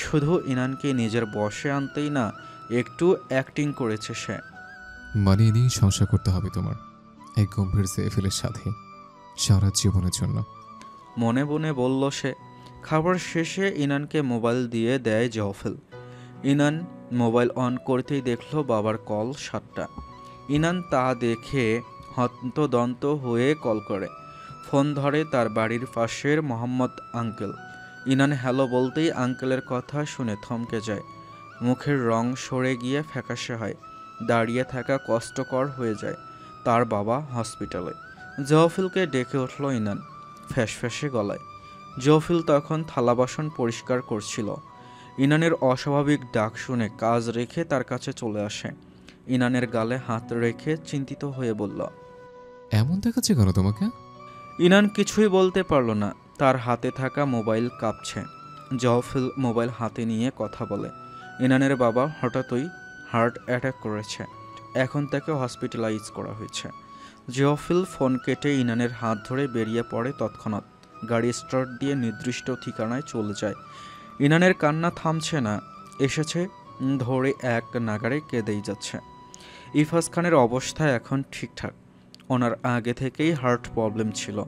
শুধু ইনানকে নিজের বশে আনতেই না একটু অ্যাক্টিং করেছে সে। মানিয়ে নিয়েই সংসার করতে হবে তোমার এই গম্ভীর জেফিলের সাথে সারা জীবনের জন্য। মনে মনে বলল সে। খাবার শেষে ইনানকে মোবাইল দিয়ে দেয় জেওফিল। ইনান মোবাইল অন করতেই দেখল বাবার কল 7টা। ইনান তা দেখে হন্তদন্ত হয়ে কল করে। ফোন ধরে তার বাড়ির পাশের মোহাম্মদ আঙ্কেল। ইনান হ্যালো বলতেই আঙ্কেলের কথা শুনে থমকে যায়। মুখের রং সরে গিয়ে ফ্যাকাশে হয়। দাঁড়িয়ে থাকা কষ্টকর হয়ে যায়। তার বাবা হসপিটালে। জেওফিলকে ডেকে উঠল ইনান ফ্যাসফ্যাসে গলায়। জেওফিল তখন থালা বাসন পরিষ্কার করছিল। ইনানের অস্বাভাবিক ডাক শুনে কাজ রেখে তার কাছে চলে আসে। ইনানের গালে হাত রেখে চিন্তিত হয়ে বলল, এমন দেখাচ্ছে কেন তোমাকে? ইনান কিছুই বলতে পারল না। তার হাতে থাকা মোবাইল কাঁপছে। জেওফিল মোবাইল হাতে নিয়ে কথা বলে। ইনানের বাবা হঠাৎই হার্ট অ্যাটাক করেছে। এখন তাকে হসপিটালাইজ করা হয়েছে। জেওফিল ফোন কেটে ইনানের হাত ধরে বেরিয়ে পড়ে তৎক্ষণাৎ। গাড়ি স্টার্ট দিয়ে নির্দিষ্ট ঠিকানায় চলে যায়। ইনানের কান্না থামছে না। এসেছে ধরে এক নাগারে কেঁদেই যাচ্ছে। ইফাজ খানের অবস্থা এখন ঠিকঠাক। ওনার আগে থেকেই হার্ট প্রবলেম ছিল।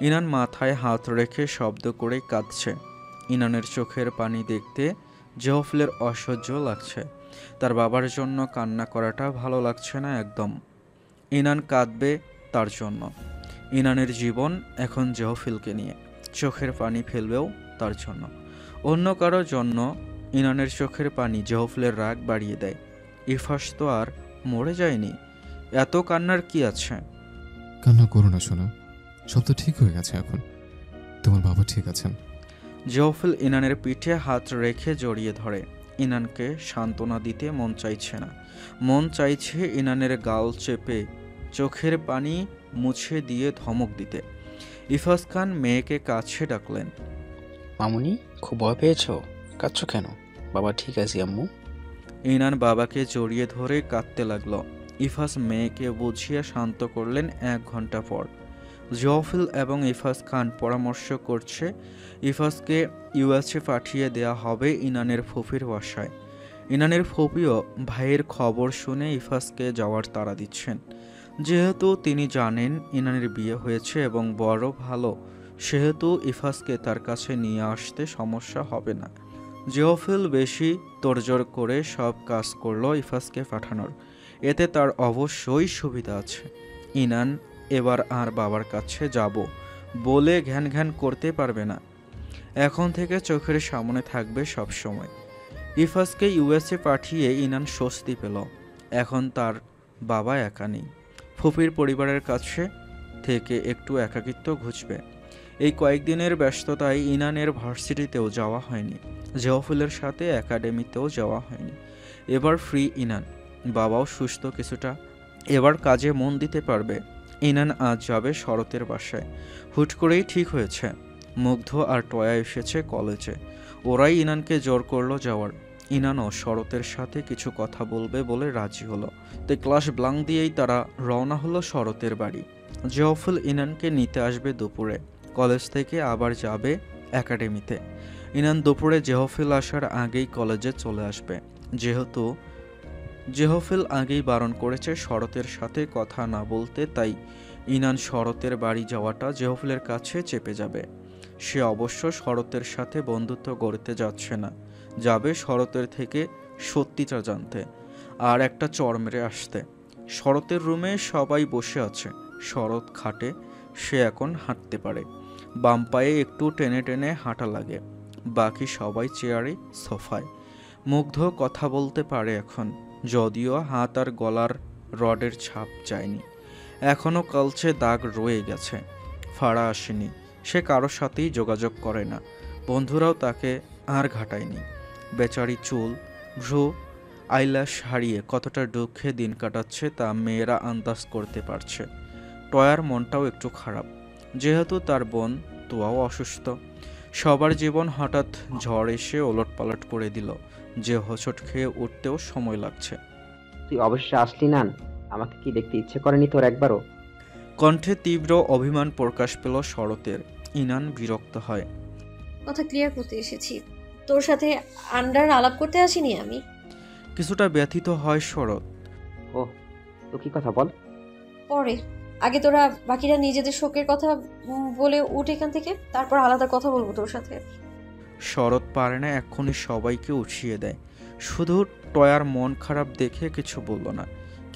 ইনান মাথায় হাত রেখে শব্দ করে কাঁদছে। ইনানের চোখের পানি দেখতে জেওফিলের অসহ্য লাগছে। তার বাবার জন্য কান্না করাটা ভালো লাগছে না একদম। ইনান কাঁদবে তার জন্য। ইনানের জীবন এখন জেওফিলকে নিয়ে। চোখের পানি ফেলবেও তার জন্য। অন্য কারোর জন্য ইনানের চোখের পানি জেওফিলের রাগ বাড়িয়ে দেয়। ইফাস তো আর মরে যায়নি। এত কান্নার কি আছে? কান্না করো না শোনা, সব তো ঠিক হয়ে গেছে এখন। তোমার বাবা ঠিক আছেন। জেওফিল ইনানের পিঠে হাত রেখে জড়িয়ে ধরে। ইনানকে সান্ত্বনা দিতে মন চাইছে না। মন চাইছে ইনানের গাল চেপে চোখের পানি মুছে দিয়ে ধমক দিতে। ইফাজ খান মেয়েকে কাছে ডাকলেন। মামুনি, খুব ভয় পেয়েছো? কাঁদছো কেন? বাবা ঠিক আছে আম্মু। ইনান বাবাকে জড়িয়ে ধরে কাঁদতে লাগলো। ইফাজ মেয়েকে বুঝিয়ে শান্ত করলেন 1 ঘন্টা পর। জেওফিল এবং ইফাজ খান পরামর্শ করছে ইফাজকে ইউএসএ পাঠিয়ে দেয়া হবে ইনানের ফুফির বাসায়। ইনানের ফুফিও ভাইয়ের খবর শুনে ইফাজকে যাওয়ার তাড়া দিচ্ছেন। যেহেতু তিনি জানেন ইনানের বিয়ে হয়েছে এবং বড় ভালো, সেহেতু ইফাজকে তার কাছে নিয়ে আসতে সমস্যা হবে না। জেওফিল বেশি তোড়জোড় করে সব কাজ করলো ইফাজকে পাঠানোর। এতে তার অবশ্যই সুবিধা আছে। ইনান এবার আর বাবার কাছে যাব বলে ঘ্যান ঘ্যান করতে পারবে না। এখন থেকে চোখের সামনে থাকবে সব সময়। ইফাজকে ইউএসএ পাঠিয়ে ইনান স্বস্তি পেল। এখন তার বাবা একা নেই। ফুফির পরিবারের কাছে থেকে একটু একাকিত্ব ঘুচবে। এই কয়েকদিনের ব্যস্ততায় ইনানের ভার্সিটিতেও যাওয়া হয়নি। জেওফিলের সাথে একাডেমিতেও যাওয়া হয়নি। এবার ফ্রি ইনান। বাবাও সুস্থ কিছুটা। এবার কাজে মন দিতে পারবে। ইনান আজ যাবে শরতের বাসায়। হুট করেই ঠিক হয়েছে। মুগ্ধ আর টয়া এসেছে কলেজে। ওরাই ইনানকে জোর করলো যাওয়ার। ইনানও শরতের সাথে কিছু কথা বলবে বলে রাজি হলো। তাই ক্লাস ব্লাঙ্ক দিয়েই তারা রওনা হলো শরতের বাড়ি। জেওফিল ইনানকে নিতে আসবে দুপুরে। কলেজ থেকে আবার যাবে একাডেমিতে। ইনান দুপুরে জেওফিল আসার আগেই কলেজে চলে আসবে। যেহেতু জেওফিল আগেই বারণ করেছে শরতের সাথে কথা না বলতে, তাই ইনান শরতের বাড়ি যাওয়াটা জেওফিলের কাছে চেপে যাবে। সে অবশ্য শরতের সাথে বন্ধুত্ব গড়তে যাচ্ছে না, যাবে শরতের থেকে সত্যিটা জানতে আর একটা চড় মেরে আসতে। শরতের রুমে সবাই বসে আছে। শরৎ খাটে, সে এখন হাঁটতে পারে। বাম পায়ে একটু টেনে টেনে হাঁটা লাগে। বাকি সবাই চেয়ারে, সোফায়। মুগ্ধ কথা বলতে পারে এখন, যদিও হাত আর গলার রডের ছাপ যায়নি। এখনও কালচে দাগ রয়ে গেছে। ফাড়া আসেনি। সে কারোর সাথেই যোগাযোগ করে না। বন্ধুরাও তাকে আর ঘাটায়নি। বেচারি চুল, ভ্রু, আইল্যাশ হারিয়ে কতটা দুঃখে দিন কাটাচ্ছে তা মেয়েরা আন্দাজ করতে পারছে। টয়ার মনটাও একটু খারাপ, যেহেতু তার বোন তোয়াও অসুস্থ। সবার জীবন হঠাৎ ঝড় এসে ওলটপালট করে দিল, যে হোঁচট খেয়ে উঠতেও সময় লাগছে। তুই অবশ্যই আসলি না, আমাকে কি দেখতে ইচ্ছে করেনি তোর একবারও? কণ্ঠে তীব্র অভিমান প্রকাশ পেল শরতের। ইনান বিরক্ত হয়। কথা ক্লিয়ার করতে এসেছি, তোর সাথে আন্ডার আলাপ করতে আসিনি আমি। কিছুটা ব্যথিত হয় শরৎ। ও, তো কি কথা বল। পরে, আগে তোরা বাকিরা নিজেদের শোকের কথা বলে উঠ এখান থেকে, তারপর আলাদা কথা বলবো তোর সাথে। শরৎ পারে না এক্ষুনি সবাইকে উঠিয়ে দেয়। শুধু টয়ার মন খারাপ দেখে কিছু বলল না,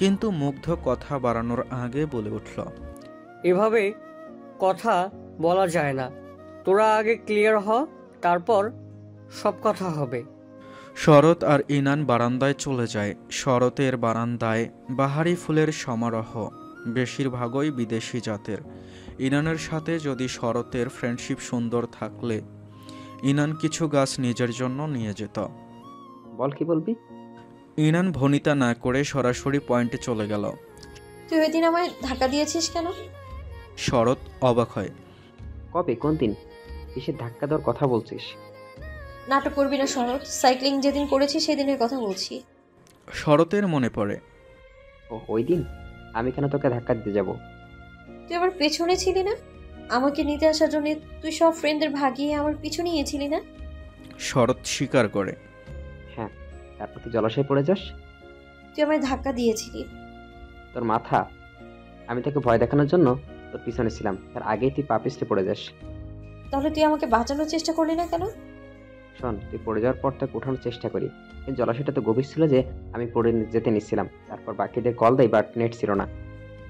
কিন্তু মুগ্ধ কথা বাড়ানোর আগে বলে উঠল, এভাবে কথা বলা যায় না, তোরা আগে ক্লিয়ার হ, তারপর সব কথা হবে। শরৎ আর ইনান বারান্দায় চলে যায়। শরতের বারান্দায় বাহারি ফুলের সমারোহ, বেশিরভাগই বিদেশি জাতের। ইনানের সাথে যদি শরতের ফ্রেন্ডশিপ সুন্দর থাকলে ইনান কিছু গাছ নিজের জন্য নিয়ে যেত। বল, কি বলবি? ইনান ভনিতা না করে সরাসরি পয়েন্টে চলে গেল। তুই ওই দিন আমায় ধাক্কা দিয়েছিস কেন? শরৎ অবাক হয়। কবে, কোন দিন, কিসের ধাক্কা দেওয়ার কথা বলছিস? নাটক করবি না শরৎ, সাইক্লিং যেদিন করেছি সেদিনের কথা বলছি। শরতের মনে পড়ে। ও, ওই দিন আমি কেন তোকে ধাক্কা দিতে যাব? তুই আমার পেছনে ছিলি না? আমাকে নিতে আসার জন্য তুই সব ফ্রেন্ডদের ভাগিয়ে আমার পিছু নিয়েছিলি না? শরৎ স্বীকার করে। হ্যাঁ, তারপর তুই জলাশয়ে পড়ে যাস। তুই আমায় ধাক্কা দিয়েছিলি। তোর মাথা, আমি তোকে ভয় দেখানোর জন্য তোর পিছনে ছিলাম, তার আগেই তুই পা পিছলে পড়ে যাস। তাহলে তুই আমাকে বাঁচানোর চেষ্টা করলি না কেন? শোন, তুই পড়ে যাওয়ার পর তোকে ওঠানোর চেষ্টা করি, কিন্তু জলাশয়টা তো গভীর ছিল যে আমি পড়ে যেতে নিচ্ছিলাম। তারপর বাকিদের কল দেয়, বাট নেট ছিল না,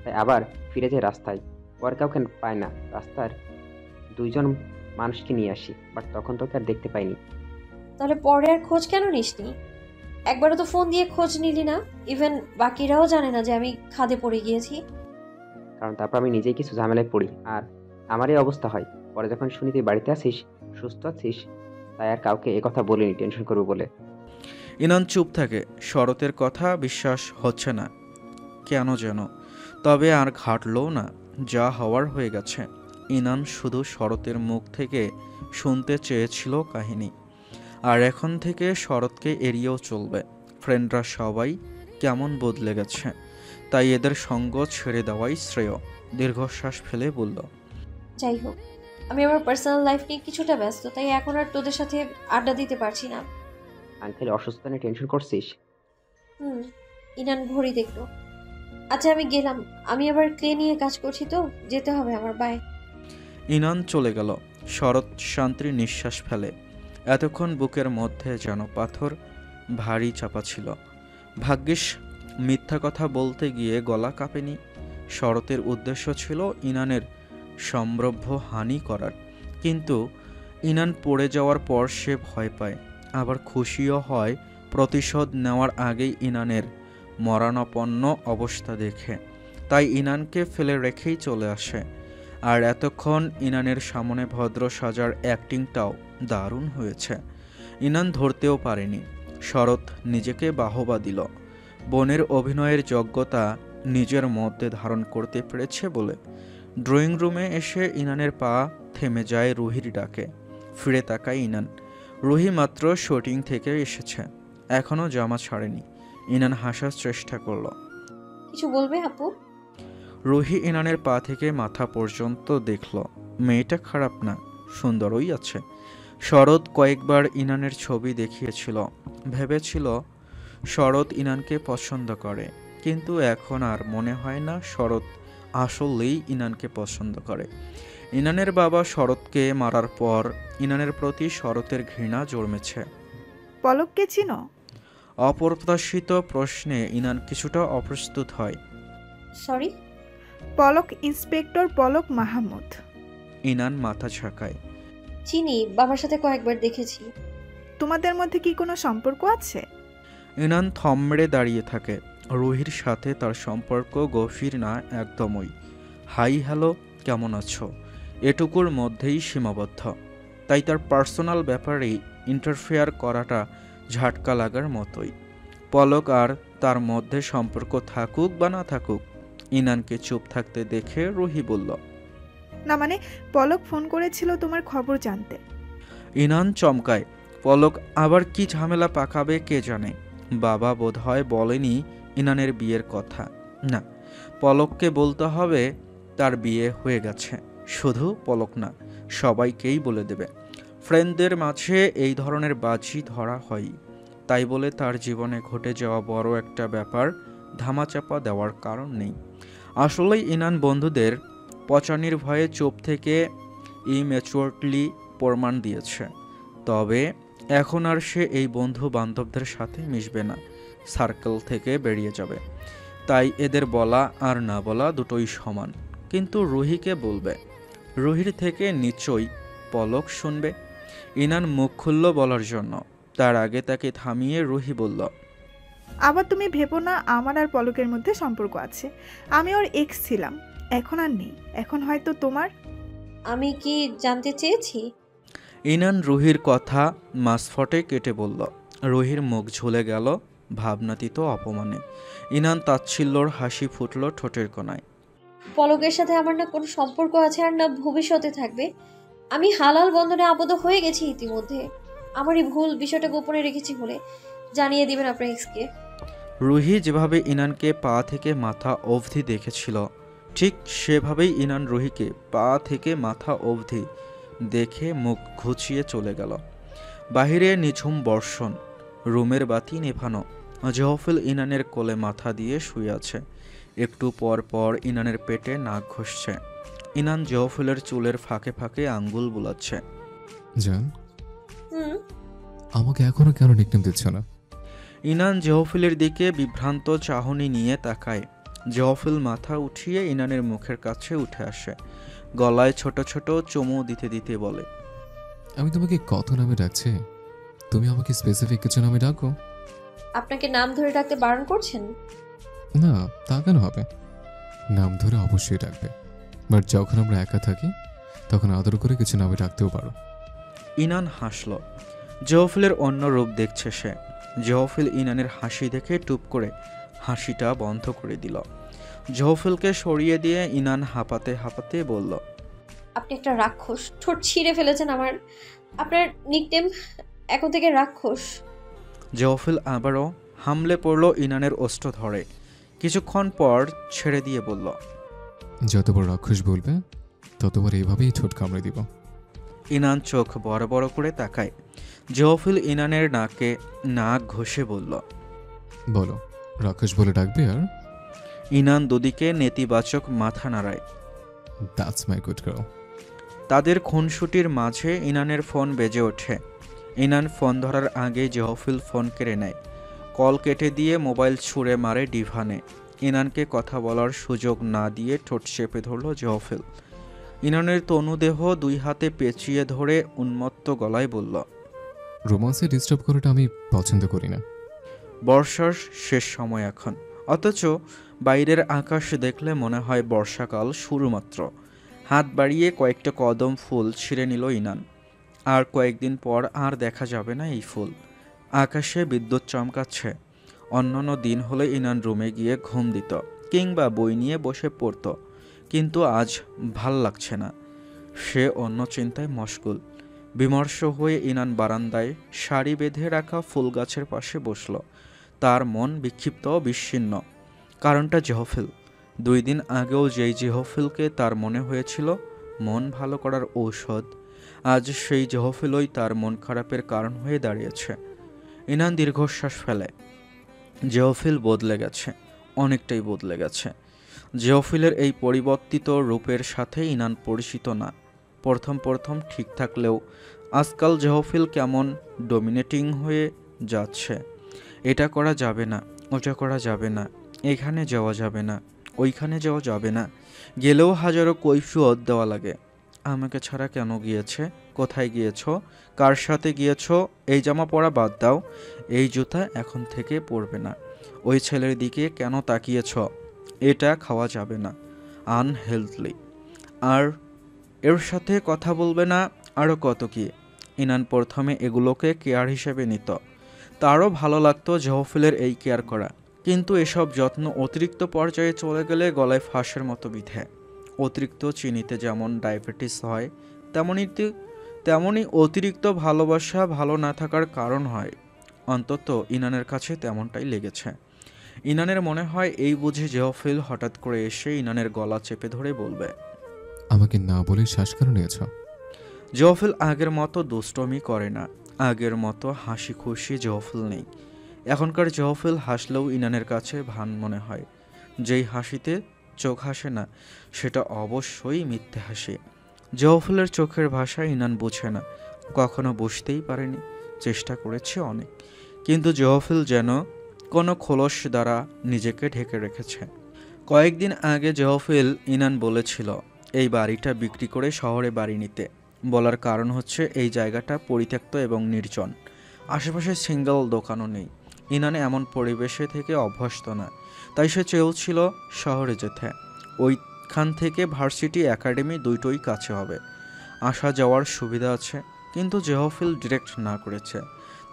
তাই আবার ফিরে যাই রাস্তায়। পর কাউকে পাই না, রাস্তার 2জন মানুষকে নিয়ে আসি, বাট তখন তোকে আর দেখতে পাইনি। তাহলে পরে আর খোঁজ কেন নিসনি? একবারও তো ফোন দিয়ে খোঁজ নিলি না। ইভেন বাকিরাও জানে না যে আমি খাদে পড়ে গিয়েছি। কারণ তারপর আমি নিজেই কিছু ঝামেলায় পড়ি, আর আমার এই অবস্থা হয়। পরে যখন শুনি তুই বাড়িতে আছিস, সুস্থ আছিস, তাই আর কাউকে কথা বলিনি, টেনশন করবো বলে। ইনান চুপ থাকে। শরতের কথা বিশ্বাস হচ্ছে না কেন যেন, তবে আর ঘাটলও না, যা হওয়ার হয়ে গেছে। ইনান শুধু শরতের মুখ থেকে শুনতে চেয়েছিল কাহিনী, আর এখন থেকে শরৎকে এড়িয়েও চলবে। ফ্রেন্ডরা সবাই কেমন বদলে গেছে, তাই এদের সঙ্গ ছেড়ে দেওয়াই শ্রেয়। দীর্ঘশ্বাস ফেলে বলল, যাই হোক, আমি আমার পার্সোনাল লাইফ নিয়ে কিছুটা ব্যস্ত, তাই এখন আর তোদের সাথে আড্ডা দিতে পারছি না। আঙ্কেল অসুস্থ নিয়ে টেনশন করছিস? ইনান ঘড়ি দেখলো। আচ্ছা, আমি গেলাম, আমি আবার ক্লে নিয়ে কাজ করছি, তো যেতে হবে আমার। বাই। ইনান চলে গেল। শরৎ শান্তির নিঃশ্বাস ফেলে। এতক্ষণ বুকের মধ্যে যেন পাথর ভারী চাপা ছিল। ভাগ্যিস মিথ্যা কথা বলতে গিয়ে গলা কাঁপেনি। শরতের উদ্দেশ্য ছিল ইনানের সম্ভ্রব্য হানি করার, কিন্তু ইনান পড়ে যাওয়ার পর সে ভয় পায়, আবার খুশিও হয় প্রতিশোধ নেওয়ার আগেই ইনানের মরণাপন্ন অবস্থা দেখে। তাই ইনানকে ফেলে রেখেই চলে আসে। আর এতক্ষণ ইনানের সামনে ভদ্র সাজার অ্যাক্টিংটাও দারুণ হয়েছে। ইনান ধরতেও পারেনি। শরৎ নিজেকে বাহবা দিল বোনের অভিনয়ের যোগ্যতা নিজের মধ্যে ধারণ করতে পেরেছে বলে। ড্রয়িং রুমে এসে ইনানের পা থেমে যায় রুহির ডাকে। ফিরে তাকায় ইনান। রুহি মাত্র শুটিং থেকে এসেছে, এখনও জামা ছাড়েনি। ইনান হাসার চেষ্টা করল। কিছু বলবে আপু? রুহি ইনানের পা থেকে মাথা পর্যন্ত দেখল। মেয়েটা খারাপ না, সুন্দরই আছে। শরৎ কয়েকবার ইনানের ছবি দেখিয়েছিল, ভেবেছিল শরৎ ইনানকে পছন্দ করে, কিন্তু এখন আর মনে হয় না শরৎ আসলেই ইনানকে পছন্দ করে। ইনানের বাবা শরৎকে মারার পর ইনানের প্রতি শরতের ঘৃণা জন্মেছে। পলককে চিনো? অপ্রত্যাশিত প্রশ্নে ইনান কিছুটা অপ্রস্তুত হয়। সরি? পলক ইন্সপেক্টর পলক মাহমুদ। ইনান মাথা ঝাঁকায়। চিনি, বাবার সাথে কয়েকবার দেখেছি। তোমাদের মধ্যে কি কোনো সম্পর্ক আছে? ইনান থম মেরে দাঁড়িয়ে থাকে। রুহির সাথে তার সম্পর্ক গভীর না, একদমই হাই হ্যালো কেমন আছো এটুকুর মধ্যেই সীমাবদ্ধ। তাই তার পার্সোনাল ব্যাপারেই ইন্টারফেয়ার করাটা ঝাটকা লাগার মতোই। পলক আর তার মধ্যে সম্পর্ক থাকুক বা না থাকুক, ইনানকে চুপ থাকতে দেখে রুহি বলল, না মানে পলক ফোন করেছিল তোমার খবর জানতে। ইনান চমকায়। পলক আবার কি ঝামেলা পাকাবে কে জানে। বাবা বোধহয় বলেনি ইনানের বিয়ের কথা। না, পলককে বলতে হবে তার বিয়ে হয়ে গেছে। শুধু পলক না, সবাইকেই বলে দেবে। ফ্রেন্ডদের মাঝে এই ধরনের বাজি ধরা হয়, তাই বলে তার জীবনে ঘটে যাওয়া বড় একটা ব্যাপার ধামাচাপা দেওয়ার কারণ নেই। আসলেই ইনান বন্ধুদের পচানির ভয়ে চুপ থেকে ইম্যাচুয়ারলি প্রমাণ দিয়েছে। তবে এখন আর সে এই বন্ধু বান্ধবদের সাথে মিশবে না, সার্কেল থেকে বেরিয়ে যাবে। তাই এদের বলা আর না বলা দুটোই সমান। কিন্তু রুহিকে বলবে, রুহির থেকে নিশ্চয়ই পলক শুনবে। ইনান মুখ খুলল বলার জন্য, তার আগে তাকে থামিয়ে রুহি বলল, আবার তুমি ভেবো না আমার আর পলকের মধ্যে সম্পর্ক আছে। আমি ওর এক্স ছিলাম, এখন আর নেই। এখন হয়তো তোমার। আমি কি জানতে চেয়েছি? ইনান রুহির কথা মাঝফটে কেটে বলল। রুহির মুখ ঝুলে গেল ভাবনাতীত অপমানে। ইনান তাচ্ছিল্যর হাসি ফুটল ঠোঁটের কোণায়। পলকের সাথে আমার না কোনো সম্পর্ক আছে আর না ভবিষ্যতে থাকবে। আমি হালাল বন্ধনে আবদ্ধ হয়ে গেছি ইতিমধ্যে। আমারই ভুল, বিষয়টা গোপনে রেখেছি বলে। জানিয়ে দিবেন আপনার এক্সকে। রুহি যেভাবে ইনানকে পা থেকে মাথা অবধি দেখেছিল, ঠিক সেভাবেই ইনান রুহিকে পা থেকে মাথা অবধি দেখে মুখ ঘুচিয়ে চলে গেল। বাহিরে নিঝুম বর্ষণ, রুমের বাতি নেভানো। জহফিল ইনানের কোলে মাথা দিয়ে শুয়ে আছে। একটু পর পর ইনানের পেটে নাক ঘষছে। ইনান জহফিলের চুলের ফাঁকে ফাঁকে আঙ্গুল বুলাচ্ছে। জান, হুম। আমাকে এখনো কেন নিকনেম দিচ্ছ না? ইনান জহফিলের দিকে বিভ্রান্ত চাহনি নিয়ে তাকায়। জহফিল মাথা উঠিয়ে ইনানের মুখের কাছে উঠে আসে। গলায় ছোট ছোট চুমু দিতে দিতে বলে, আমি তোমাকে কত নামে ডাকছি, তুমি আমাকে স্পেসিফিক কিছু নামে ডাকো? আপনাকে নাম ধরে ডাকতে বারণ করছেন? না, তা কেন হবে? নাম ধরে অবশ্যই ডাকবে, বাট যখন আমরা একা থাকি তখন আদর করে কিছু নামে ডাকতেও পারো। ইনান হাসল। জহফিলের অন্য রূপ দেখছে সে। জহফিল ইনানের হাসি দেখে টুপ করে হাসিটা বন্ধ করে দিল। জহফিলকে সরিয়ে দিয়ে ইনান হাঁপাতে হাঁপাতে বলল, আপনি একটা রাক্ষস, ঠোঁট ছিঁড়ে ফেলেছেন আমার। আপনার নিকনেম এখন থেকে রাক্ষস। জহফিল আবারও হামলে পড়ল ইনানের ওষ্ঠ ধরে। কিছুক্ষণ পর ছেড়ে দিয়ে বলল, যতবার রাক্ষস বলবে ততবার এইভাবেই ঠোঁট কামড়ে দিব। ইনান চোখ বড় বড় করে তাকায়। জহফিল ইনানের নাকে নাক ঘষে বলল, বলো, রাক্ষস বলে ডাকবে? আর ইনান দুদিকে নেতিবাচক মাথা নাড়ায়। That's my good girl. তাদের খুনসুটির মাঝে ইনানের ফোন বেজে ওঠে। ইনান ফোন ধরার আগেই জহফিল ফোন কেড়ে নেয়। কল কেটে দিয়ে মোবাইল ছুঁড়ে মারে ডিভানে। ইনানকে কথা বলার সুযোগ না দিয়ে ঠোঁট চেপে ধরল জহফিল। ইনানের তনুদেহ দুই হাতে পেঁচিয়ে ধরে উন্মত্ত গলায় বলল, রোমান্সে ডিস্টার্ব করাটা আমি পছন্দ করি না। বর্ষার শেষ সময় এখন, অথচ বাইরের আকাশ দেখলে মনে হয় বর্ষাকাল শুরুমাত্র। হাত বাড়িয়ে কয়েকটা কদম ফুল ছিঁড়ে নিল ইনান। আর কয়েকদিন পর আর দেখা যাবে না এই ফুল। আকাশে বিদ্যুৎ চমকাচ্ছে। অন্যান্য দিন হলে ইনান রুমে গিয়ে ঘুম দিত কিংবা বই নিয়ে বসে পড়ত, কিন্তু আজ ভাল লাগছে না। সে অন্য চিন্তায় মশগুল। বিমর্ষ হয়ে ইনান বারান্দায় সারি বেঁধে রাখা ফুল গাছের পাশে বসল। তার মন বিক্ষিপ্ত ও বিচ্ছিন্ন। কারণটা জহফিল। 2 দিন আগেও যেই জহফিলকে তার মনে হয়েছিল মন ভালো করার ঔষধ, আজ সেই জহফিলই তার মন খারাপের কারণ হয়ে দাঁড়িয়েছে। ইনান দীর্ঘশ্বাস ফেলে। জহফিল বদলে গেছে, অনেকটাই বদলে গেছে। জহফিলের এই পরিবর্তিত রূপের সাথে ইনান পরিচিত না। প্রথম প্রথম ঠিক থাকলেও আজকাল জহফিল কেমন ডমিনেটিং হয়ে যাচ্ছে। এটা করা যাবে না, ওটা করা যাবে না, এখানে যাওয়া যাবে না, ওইখানে যাওয়া যাবে না, গেলেও হাজারো কৈফিয়ত দেওয়া লাগে। আমাকে ছাড়া কেন গিয়েছে, কোথায় গিয়েছ, কার সাথে গিয়েছ, এই জামা পরা বাদ দাও, এই জুতা এখন থেকে পরবে না, ওই ছেলের দিকে কেন তাকিয়েছ, এটা খাওয়া যাবে না, আনহেলথলি, আর এর সাথে কথা বলবে না, আরও কত কি। ইনান প্রথমে এগুলোকে কেয়ার হিসেবে নিত। তারও ভালো লাগতো জহফিলের এই কেয়ার করা, কিন্তু এসব যত্ন অতিরিক্ত পর্যায়ে চলে গেলে গলায় ফাঁসের মতো বিধে। অতিরিক্ত চিনিতে যেমন ডায়াবেটিস হয়, তেমনই অতিরিক্ত ভালোবাসা ভালো না থাকার কারণ হয়। অন্তত ইনানের কাছে তেমনটাই লেগেছে। ইনানের মনে হয় এই বুঝে জেহফিল হঠাৎ করে এসে ইনানের গলা চেপে ধরে বলবে, আমাকে না বলে শ্বাস কেন নিয়েছ? জেহফিল আগের মতো দুষ্টমি করে না, আগের মতো হাসি খুশি জেহফিল নেই। এখনকার জেহফিল হাসলেও ইনানের কাছে ভান মনে হয়। যেই হাসিতে চোখ হাসে না, সেটা অবশ্যই মিথ্যে হাসি। জেহফিলের চোখের ভাষা ইনান বুঝে না, কখনো বুঝতেই পারেনি। চেষ্টা করেছে অনেক, কিন্তু জেহফিল যেন কোনো খোলস দ্বারা নিজেকে ঢেকে রেখেছে। কয়েকদিন আগে জেহফিল ইনান বলেছিল এই বাড়িটা বিক্রি করে শহরে বাড়ি নিতে। বলার কারণ হচ্ছে এই জায়গাটা পরিত্যক্ত এবং নির্জন, আশেপাশে সিঙ্গেল দোকানও নেই। ইনান এমন পরিবেশে থেকে অভ্যস্ত না, তাই সে চেয়েছিল শহরে যেতে। ওইখান থেকে ভার্সিটি একাডেমি দুটোই কাছে হবে, আসা যাওয়ার সুবিধা আছে। কিন্তু জেহফিল ডিরেক্ট না করেছে।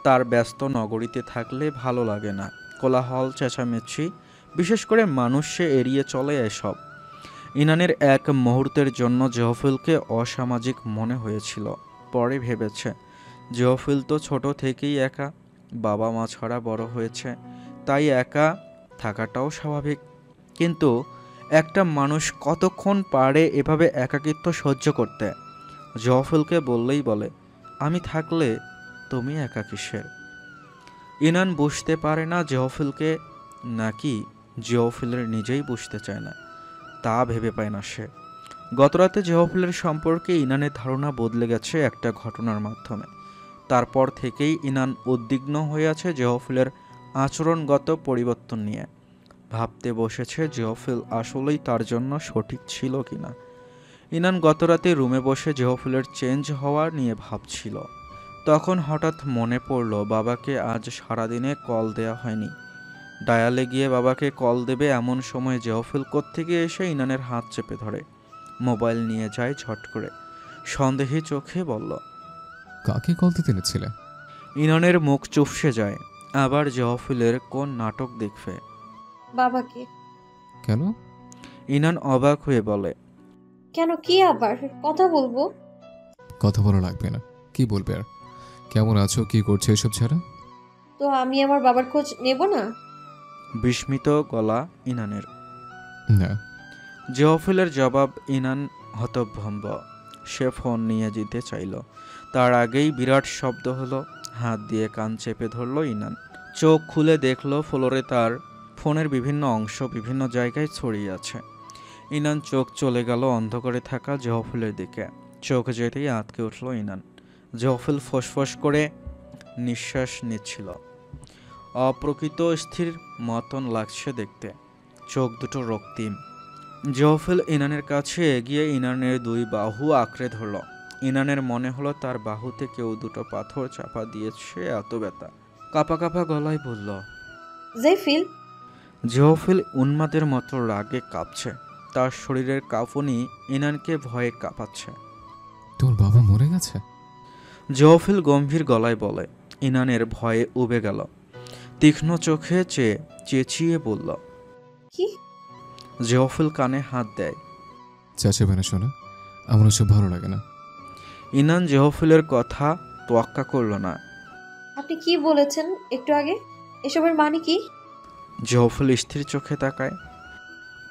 তার ব্যস্ত নগরীতে থাকলে ভালো লাগে না, কোলাহল চেঁচামেচি, বিশেষ করে মানুষ সে এড়িয়ে চলে এসব। ইনানের এক মুহূর্তের জন্য জেহফিলকে অসামাজিক মনে হয়েছিল। পরে ভেবেছে জেহফিল তো ছোট থেকেই একা, বাবা মা ছাড়া বড় হয়েছে, তাই একা থাকাটাও স্বাভাবিক। কিন্তু একটা মানুষ কতক্ষণ পারে এভাবে একাকিত্ব সহ্য করতে? জেহফিলকে বললেই বলে, আমি থাকলে তুমি একা কিসের? ইনান বুঝতে পারে না জেহফিলকে, নাকি জেহফিলের নিজেই বুঝতে চায় না, তা ভেবে পায় না সে। গতরাতে জেহফিলের সম্পর্কে ইনানের ধারণা বদলে গেছে একটা ঘটনার মাধ্যমে। তারপর থেকেই ইনান উদ্বিগ্ন হয়ে আছে জেহফিলের আচরণগত পরিবর্তন নিয়ে। ভাবতে বসেছে জেহফিল আসলেই তার জন্য সঠিক ছিল কিনা। ইনান গতরাতে রুমে বসে জেহফিলের চেঞ্জ হওয়া নিয়ে ভাবছিল। তখন হঠাৎ মনে পড়ল বাবাকে আজ সারাদিনে কল দেয়া হয়নি। ডায়ালে গিয়ে বাবাকে কল দেবে এমন সময় জেহফিল কোত্থেকে এসে ইনানের হাত চেপে ধরে, মোবাইল নিয়ে যায় ঝট করে, সন্দেহী চোখে বলল, কাকে কল দিতে এনেছিলে? ইনানের মুখ চুপসে যায়। আবার জেহফিলের কোন নাটক দেখবে? বাবাকে। কেন? ইনান অবাক হয়ে বলে, কেন, কি আবার? কথা বলবো। কথা বলা লাগবে না, কি বলবে আর? কেমন আছো, কি করছো এসব ছাড়া? তো আমি আমার বাবার খোঁজ নেব না? বিস্মিত গলা ইনানের। না। জেহফিলের জবাব ইনান হতভম্ব। সে ফোন নিয়ে যেতে চাইল, তার আগেই বিরাট শব্দ হলো। হাত দিয়ে কান চেপে ধরল ইনান। চোখ খুলে দেখল ফ্লোরে তার ফোনের বিভিন্ন অংশ বিভিন্ন জায়গায় ছড়িয়ে আছে। ইনান চোখ চলে গেল অন্ধকারে থাকা জেহফিলের দিকে। চোখ যেতেই আটকে উঠল ইনান। জেহফিল ফোঁস করে নিঃশ্বাস নিচ্ছিল। অপ্রকৃত স্থির মতন লাগছে দেখতে, চোখ দুটো রক্তিম। জেহফিল ইনানের কাছে এগিয়ে ইনানের দুই বাহু আঁকড়ে ধরল। ইনানের মনে হলো তার বাহুতে কেউ দুটো পাথর চাপা দিয়েছে, এত ব্যথা। কাঁপা কাঁপা গলায় বলল, জেফিল। জেহফিল উন্মাদের মতো রাগে কাঁপছে। তার শরীরের কাঁপুনি ইনানকে ভয়ে কাঁপাচ্ছে। তোর বাবা মরে গেছে? জেহফিল গম্ভীর গলায় বলে। ইনানের ভয়ে উবে গেল। তীক্ষ্ণ চোখে চেঁচিয়ে বলল, কি? জেহফিল কানে হাত দেয়। চাচাবে না শোনা, আমার ওসব ভালো লাগে না। ইনান জেহফিলের কথা তোয়াক্কা করল না। আপনি কি বলেছেন একটু আগে? এসবের মানে কি? জেহফিল স্থির চোখে তাকায়।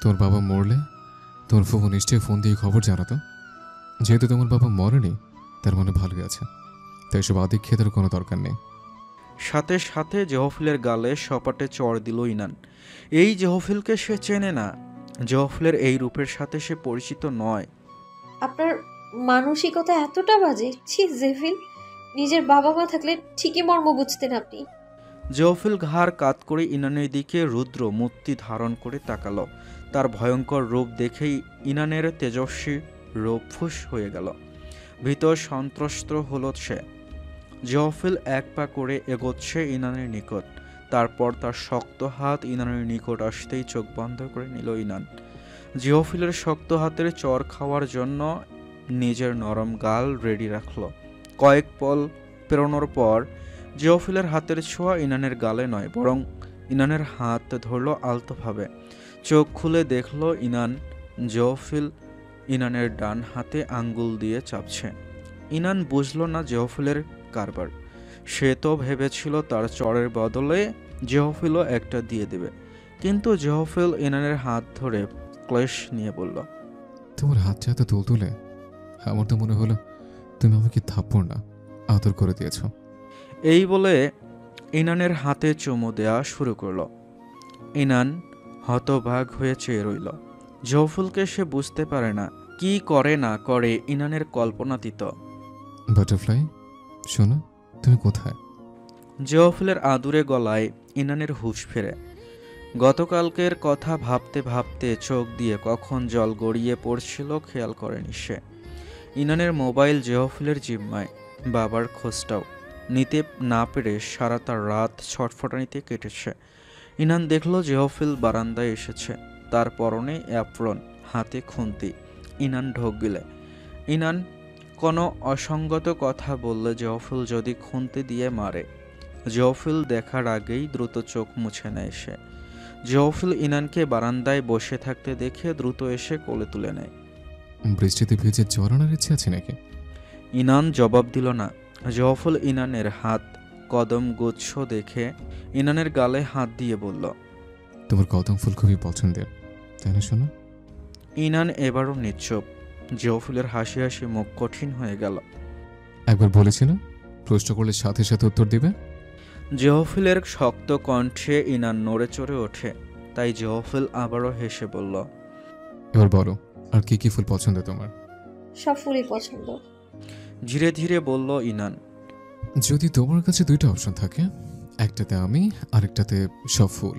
তোর বাবা মরলে তোর ফুফু নিশ্চয়ই ফোন দিয়ে খবর জানাতো। যেহেতু তোমার বাবা মরেনি, তার মানে ভালোই আছে, তাই সব আদিক খেতার কোনো দরকার নেই। সাথে সাথে জেহফিলের গালে সপাটে চড় দিল ইনান। এই জেহফিলকে সে চেনে না। জেহফিলের এই রূপের সাথে সে পরিচিত নয়। আপনার মানসিকতা এতটা বাজে! ছি জেফিল, নিজের বাবা মা থাকলে ঠিকই মর্ম বুঝতেন আপনি। জেহফিল ঘাড় কাত করে ইনানের দিকে রুদ্র মূর্তি ধারণ করে তাকালো। তার ভয়ঙ্কর রূপ দেখেই ইনানের তেজস্বী রূপ ফুস হয়ে গেল। ভীত সন্ত্রস্ত হলো সে। জেহফিল এক পা করে এগোচ্ছে ইনানের নিকট। তারপর তার শক্ত হাত ইনানের নিকট আসতেই চোখ বন্ধ করে নিল ইনান। জেহফিলের শক্ত হাতের চর খাওয়ার জন্য নিজের নরম গাল রেডি রাখল। কয়েক পল পেরোনোর পর জেহফিলের হাতের ছোঁয়া ইনানের গালে নয়, বরং ইনানের হাত ধরল আলতোভাবে। চোখ খুলে দেখল ইনান জহফিল ইনানের ডান হাতে আঙ্গুল দিয়ে চাপছে। ইনান বুঝল না জহফিলের কারবার। সে তো ভেবেছিল তার চরের বদলে জহফিলও একটা দিয়ে দেবে, কিন্তু জহফিল ইনানের হাত ধরে ক্লেশ নিয়ে বলল, তোমার হাতটা এত তুলতুলে, আমার তো মনে হলো তুমি আমাকে থাপ্পড় না আদর করে দিয়েছ। এই বলে ইনানের হাতে চুমু দেয়া শুরু করলো। ইনান হতবাক হয়ে চেয়ে রইল। জহফুলকে সে বুঝতে পারে না, কি করে না করে ইনানের কল্পনাতীত। বাটারফ্লাই, শোনো, তুমি কোথায়? জহফুলের আদুরে গলায় ইনানের হুঁশ ফেরে। গতকালকের কথা ভাবতে ভাবতে চোখ দিয়ে কখন জল গড়িয়ে পড়ছিল খেয়াল করেনি সে। ইনানের মোবাইল জহফুলের জিম্মায়, বাবার খোঁজটাও নিতে না পেরে সারা তার রাত ছটফটানিতে কেটেছে। ইনান দেখল জহফিল বারান্দায় এসেছে, তার পরনে অ্যাপ্রন, হাতে খুন্তি। ইনান ঢোক গিলে। ইনান কোনো অসঙ্গত কথা বললে জহফিল যদি খুন্তি দিয়ে মারে। জহফিল দেখার আগেই দ্রুত চোখ মুছে নেয় সে। জহফিল ইনানকে বারান্দায় বসে থাকতে দেখে দ্রুত এসে কোলে তুলে নেয়। বৃষ্টিতে ভিজে জ্বর আনার ইচ্ছে আছে নাকি? ইনান জবাব দিল না। জহফিল ইনানের হাত কদম গুচ্ছ দেখে ইনানের গালে হাত দিয়ে বলল, তোমার কদম ফুল খুবই পছন্দের, তাই না শোনো? ইনান এবারও নিশ্চুপ। জহফিলের হাসি হাসি মুখ কঠিন হয়ে গেল। একবার বলেছি না, প্রশ্ন করলে সাথে সাথে উত্তর দিবে। জহফিলের শক্ত কণ্ঠে ইনান নড়ে চড়ে ওঠে। তাই জহফিল আবারও হেসে বলল, এবার বলো, আর কি কি ফুল পছন্দ তোমার? সব ফুলই পছন্দ। ধীরে ধীরে বলল ইনান। যদি তোমার কাছে দুইটা অপশন থাকে, একটাতে আমি আরেকটাতে সব ফুল,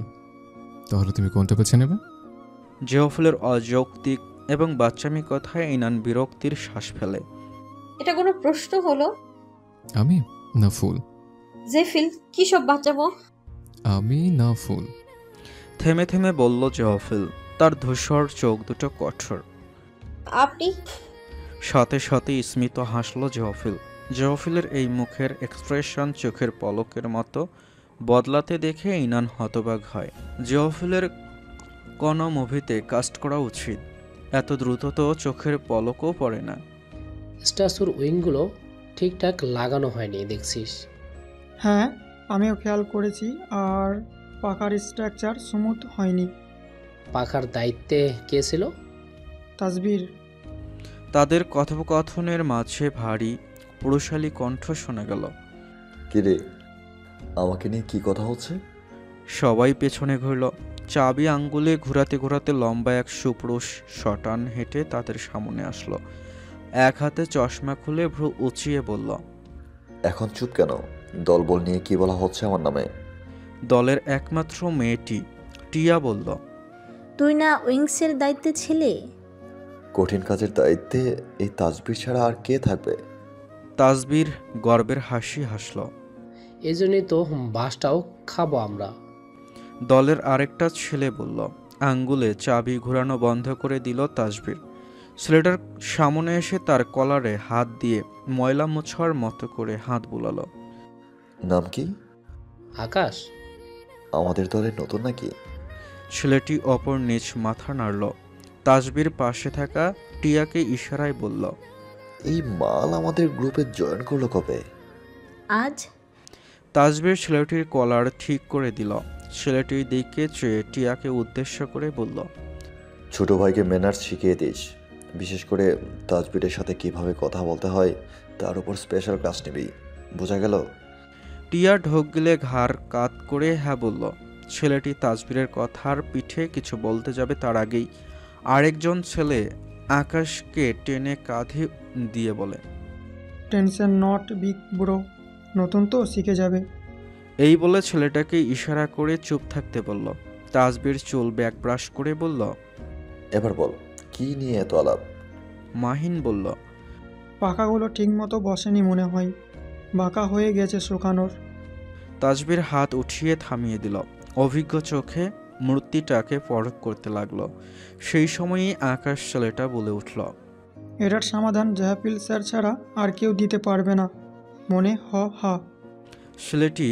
তাহলে তুমি কোনটা বেছে নেবে? জহফিলের অযৌক্তিক এবং বাচ্চামি কথায় ইনান বিরক্তির শ্বাস ফেলে। এটা কোনো প্রশ্ন হলো? আমি না ফুল? জেফিল, কি সব বাঁচাবো? আমি না ফুল। থেমে থেমে বলল জহফিল, তার ধূসর চোখ দুটো কঠোর। আপনি? সাথে সাথে স্মিত হাসল জহফিল। জহফিলের এই মুখের এক্সপ্রেশন চোখের পলকের মতো বদলাতে দেখে ইনান হতবাক হয়। জহফিলের কোনো মুভিতে কাস্ট করা উচিত, এত দ্রুত তো চোখের পলকও পড়ে না। স্ট্যাচুর উইংগুলো ঠিকঠাক লাগানো হয়নি দেখছিস? হ্যাঁ, আমিও খেয়াল করেছি। আর পাখার স্ট্রাকচার স্মুথ হয়নি। পাখার দায়িত্বে কে ছিল? তাসবির। তাদের কথোপকথনের মাঝে ভারী পুরুষালী কণ্ঠ শোনা গেল। কিরে, আমাকে নিয়ে কি কথা হচ্ছে? সবাই পেছনে ঘুরল। চাবি আঙ্গুলে ঘুরাতে ঘুরাতে লম্বা এক সুপুরুষ শটান হেঁটে তাদের সামনে আসলো। এক হাতে চশমা খুলে ভ্রু উঁচিয়ে বলল, এখন চুপ কেন? দলবল নিয়ে কি বলা হচ্ছে আমার নামে? দলের একমাত্র মেয়েটি টিয়া বলল, তুই না উইংসের দায়িত্বে ছিলে? কঠিন কাজের দায়িত্বে এই তাসবির ছাড়া আর কে থাকবে? তাসবির গর্বের হাসি হাসল। এই জন্যই তো বাসটাও খাবো আমরা। দলের আরেকটা ছেলে বলল। আঙ্গুলে চাবি ঘোরানো বন্ধ করে দিল তাসবির। ছেলেটার সামনে এসে তার কলারে হাত দিয়ে ময়লা মোছার মতো করে হাত বুলালো। নাম কি? আকাশ। আমাদের দলে নতুন নাকি? ছেলেটি অপর নিচ মাথা নাড়ল। তাসবির পাশে থাকা টিয়াকে ইশারায় বলল, এই মাল আমাদের গ্রুপে জয়েন করলো কবে? আজ। তাসবির ছেলেটির কলার ঠিক করে দিল। ছেলেটির দিকে চেয়ে টিয়াকে উদ্দেশ্য করে বলল, ছোট ভাইকে ম্যানার্স শিখিয়ে দিস। বিশেষ করে তাসবিরের সাথে কিভাবে কথা বলতে হয় তার উপর স্পেশাল ক্লাস নিবি, বোঝা গেল? টিয়া ঢোক গিলে ঘাড় কাত করে হ্যাঁ বলল। ছেলেটি তাসবিরের কথার পিঠে কিছু বলতে যাবে তার আগেই আরেকজন ছেলে আকাশকে টেনে কাঁধে দিয়ে বলে, টেনশন নট বিগ ব্রো, নতুন তো শিখে যাবে। এই বলে ছেলেটাকে ইশারা করে চুপ থাকতে বলল। তাসবির চুল ব্যাক ব্রাশ করে বলল, এবার বল, কি নিয়ে এত আলাপ? মাহিন বলল, পাখাগুলো ঠিক মতো বসেনি মনে হয়, বাঁকা হয়ে গেছে শুকানোর। তাসবির হাত উঠিয়ে থামিয়ে দিল। অভিজ্ঞ চোখে মূর্তিটাকে পরখ করতে লাগলো। সেই সময়ই আকাশ ছেলেটা বলে উঠল, এটার সমাধান জাহাপিল স্যার ছাড়া আর কেউ দিতে পারবে না, মনে হা। ছেলেটি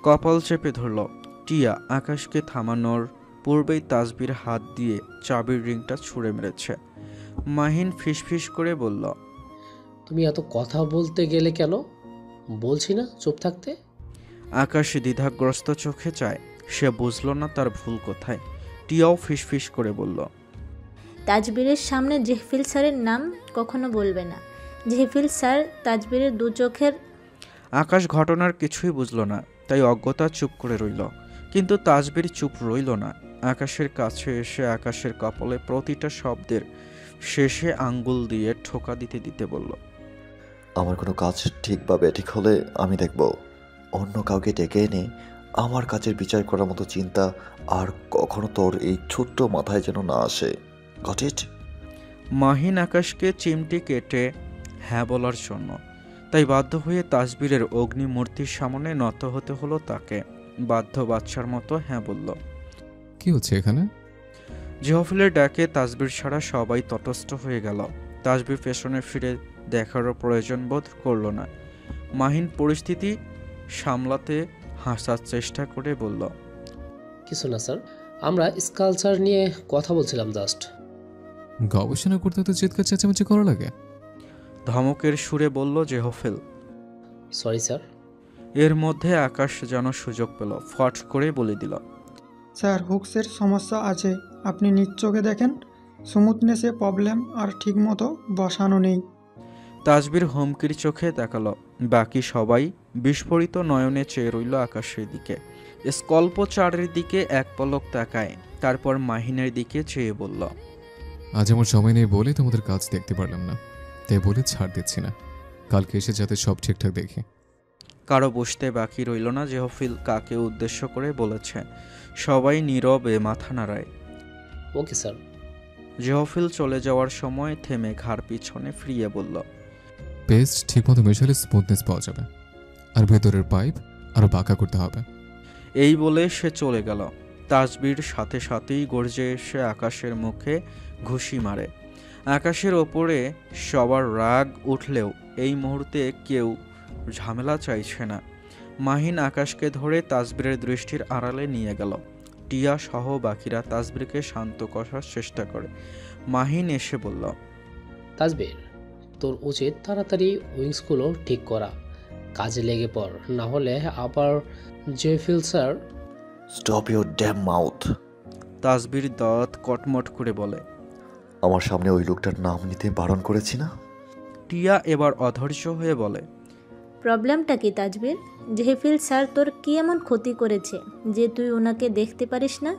কপাল চেপে ধরল। টিয়া আকাশকে থামানোর পূর্বেই তাসবির হাত দিয়ে চাবির রিংটা ছুঁড়ে মেরেছে। মাহিন ফিসফিস করে বলল, তুমি এত কথা বলতে গেলে কেন? বলছি না চুপ থাকতে। আকাশ দ্বিধাগ্রস্ত চোখে চায়, সে বুঝল না তার ভুল কোথায়। টিয়াও ফিসফিস করে বলল, তাজবীরের সামনে জেহফিল স্যারের নাম কখনো বলবে না। জেহফিল স্যার তাজবীরের দু চোখের। আকাশ ঘটনার কিছুই বুঝল না, তাই অজ্ঞতা চুপ করে রইল। কিন্তু তাজবীর চুপ রইল না। আকাশের কাছে এসে আকাশের কপালে প্রতিটা শব্দের শেষে আঙ্গুল দিয়ে ঠোকা দিতে দিতে বলল, আমার কোনো কাজ ঠিক বা বেঠিক হলে আমি দেখব। অন্য কাউকে ডেকে এনে আমার কাজের বিচার করার মতো চিন্তা আর কখনো তোর এই ছোট্ট মাথায় যেন না আসে। Got it? মাহিন আকাশকে চিমটি কেটে হ্যাঁ বলার জন্য, তাই বাধ্য হয়ে তাসবীরের অগ্নিমূর্তির সামনে নত হতে হলো তাকে। বাধ্য বাচ্চার মতো হ্যাঁ বলল। কি হচ্ছে এখানে? জেহফিলের ডাকে তাসবীর ছাড়া সবাই তটস্থ হয়ে গেল। তাসবীর পেছনে ফিরে দেখারও প্রয়োজন বোধ করল না। মাহিন পরিস্থিতি সামলাতে হাসার চেষ্টা করে বলল, কিছু না স্যার, আমরা স্কালচার নিয়ে কথা বলছিলাম জাস্ট। গবেষণা করতে তো চিৎকার চেঁচামেচি করা লাগে? ধমকের সুরে বলল জেহফিল। Sorry sir. এর মধ্যে আকাশ যেন সুযোগ পেল, ফট করে বলে দিল, স্যার হুকসের সমস্যা আছে, আপনি নিজ চোখে দেখেন। স্মুথনেসে প্রবলেম আর ঠিকমতো বসানো নেই। তাসবীর হুমকির চোখে তাকালো। বাকি সবাই বিস্ফোরিত নয়নে চেয়ে রইল আকাশের দিকে। স্কল্প চারের দিকে এক পলক তাকায়, তারপর মাহিনের দিকে চেয়ে বলল, আজ আমার সময় নেই বলে তোমাদের কাজ দেখতে পারলাম না, তাই বলে ছাড় দিচ্ছি না। কালকে এসে যাতে সব ঠিকঠাক দেখি। কারো বুঝতে বাকি রইল না জেহফিল কাকে উদ্দেশ্য করে বলেছে। সবাই নীরবে মাথা নাড়ায়। Okay sir. জেহফিল চলে যাওয়ার সময় থেমে ঘাড় পিছনে ফিরিয়ে বলল, পেস্ট ঠিকমতো মেশালে স্মুথনেস পাওয়া যাবে, আর ভেতরের পাইপ আরো বাঁকা করতে হবে। এই বলে সে চলে গেল। তাসবীর সাথে সাথেই গর্জে এসে আকাশের মুখে ঘুষি মারে। আকাশের ওপরে সবার রাগ উঠলেও এই মুহূর্তে কেউ ঝামেলা চাইছে না। মাহিন আকাশকে ধরে তাসবীরের দৃষ্টির আড়ালে নিয়ে গেল। টিয়া সহ বাকিরা তাসবীরকে শান্ত করার চেষ্টা করে। মাহিন এসে বলল, তাজবীর, তোর উচিত তাড়াতাড়ি উইংসগুলো ঠিক করা, কাজে লেগে পড়, না হলে আবার জেফিল sir. Stop your damn mouth. Tasbir দাঁত কটমট করে বলে, আমার সামনে ওই লোকটার নাম নিতে বারণ করেছি না? টিয়া এবার অধৈর্য হয়ে বলে, প্রবলেমটা কি তাজবীর? জেহফিল স্যার তোর কি এমন ক্ষতি করেছে যে তুই ওনাকে দেখতে পারিস না?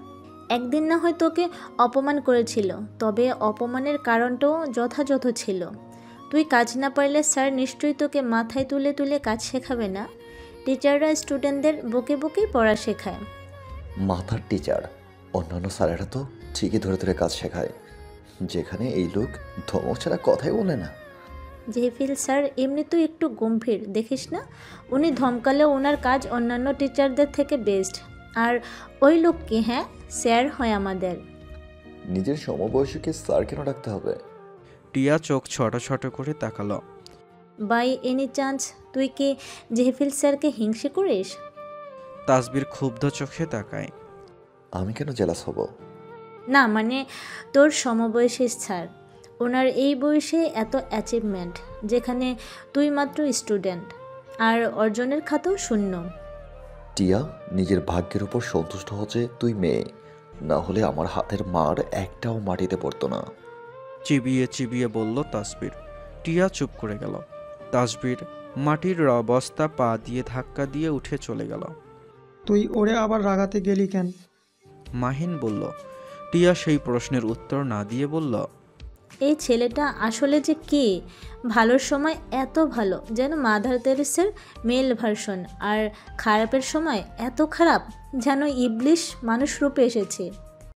একদিন না হয় তোকে অপমান করেছিল, তবে অপমানের কারণটাও যথাযথ ছিল। তুই কাজ না পারলে স্যার নিশ্চয়ই তোকে মাথায় তুলে তুলে কাজ শেখাবে না? টিচাররা স্টুডেন্টদের বকে বকেই পড়া শেখায়। মাথার টিচার? অন্যান্য স্যারেরা তো ঠিকই ধরে ধরে কাজ শেখায়, যেখানে এই লোক ধমক ছাড়া কথাই বলে না। জেহফিল স্যার এমনি তুই একটু গম্ভীর, দেখিস না? উনি ধমকালে ওনার কাজ অন্যান্য টিচারদের থেকে বেস্ট। আর ওই লোক কি? হ্যাঁ, স্যার হয় আমাদের। নিজের সমবয়সীকে স্যার কেন ডাকতে হবে? টিয়া চোখ ছোট ছোট করে তাকালো। বাই এনি চান্স তুই কি জেহফিল স্যারকে হিংসে করিস? তাসবীর ক্ষুব্ধ চোখে তাকায়। আমি কেন জেলাস হব? না মানে তোর সমবয়সী স্যার, ওনার এই বয়সে এত অ্যাচিভমেন্ট, যেখানে তুই মাত্র স্টুডেন্ট, আর অর্জনের খাতাও শূন্য। টিয়া, নিজের ভাগ্যের উপর সন্তুষ্ট হচ্ছে তুই মেয়ে, না হলে আমার হাতের মার একটাও মাটিতে পড়তো না। চিবিয়ে চিবিয়ে বলল তাসবীর। টিয়া চুপ করে গেল। তাসবীর মাটির বস্তা পা দিয়ে ধাক্কা দিয়ে উঠে চলে গেল। তুই ওরে আবার রাগাতে গেলি কেন? মাহিন বলল। টিয়া সেই প্রশ্নের উত্তর না দিয়ে বলল, এই ছেলেটা আসলে যে কে, ভালোর সময় এত ভালো যেন মাদার তেরেসার মেল ভার্সন, আর খারাপের সময় এত খারাপ যেন ইবলিশ মানুষ রূপে এসেছে।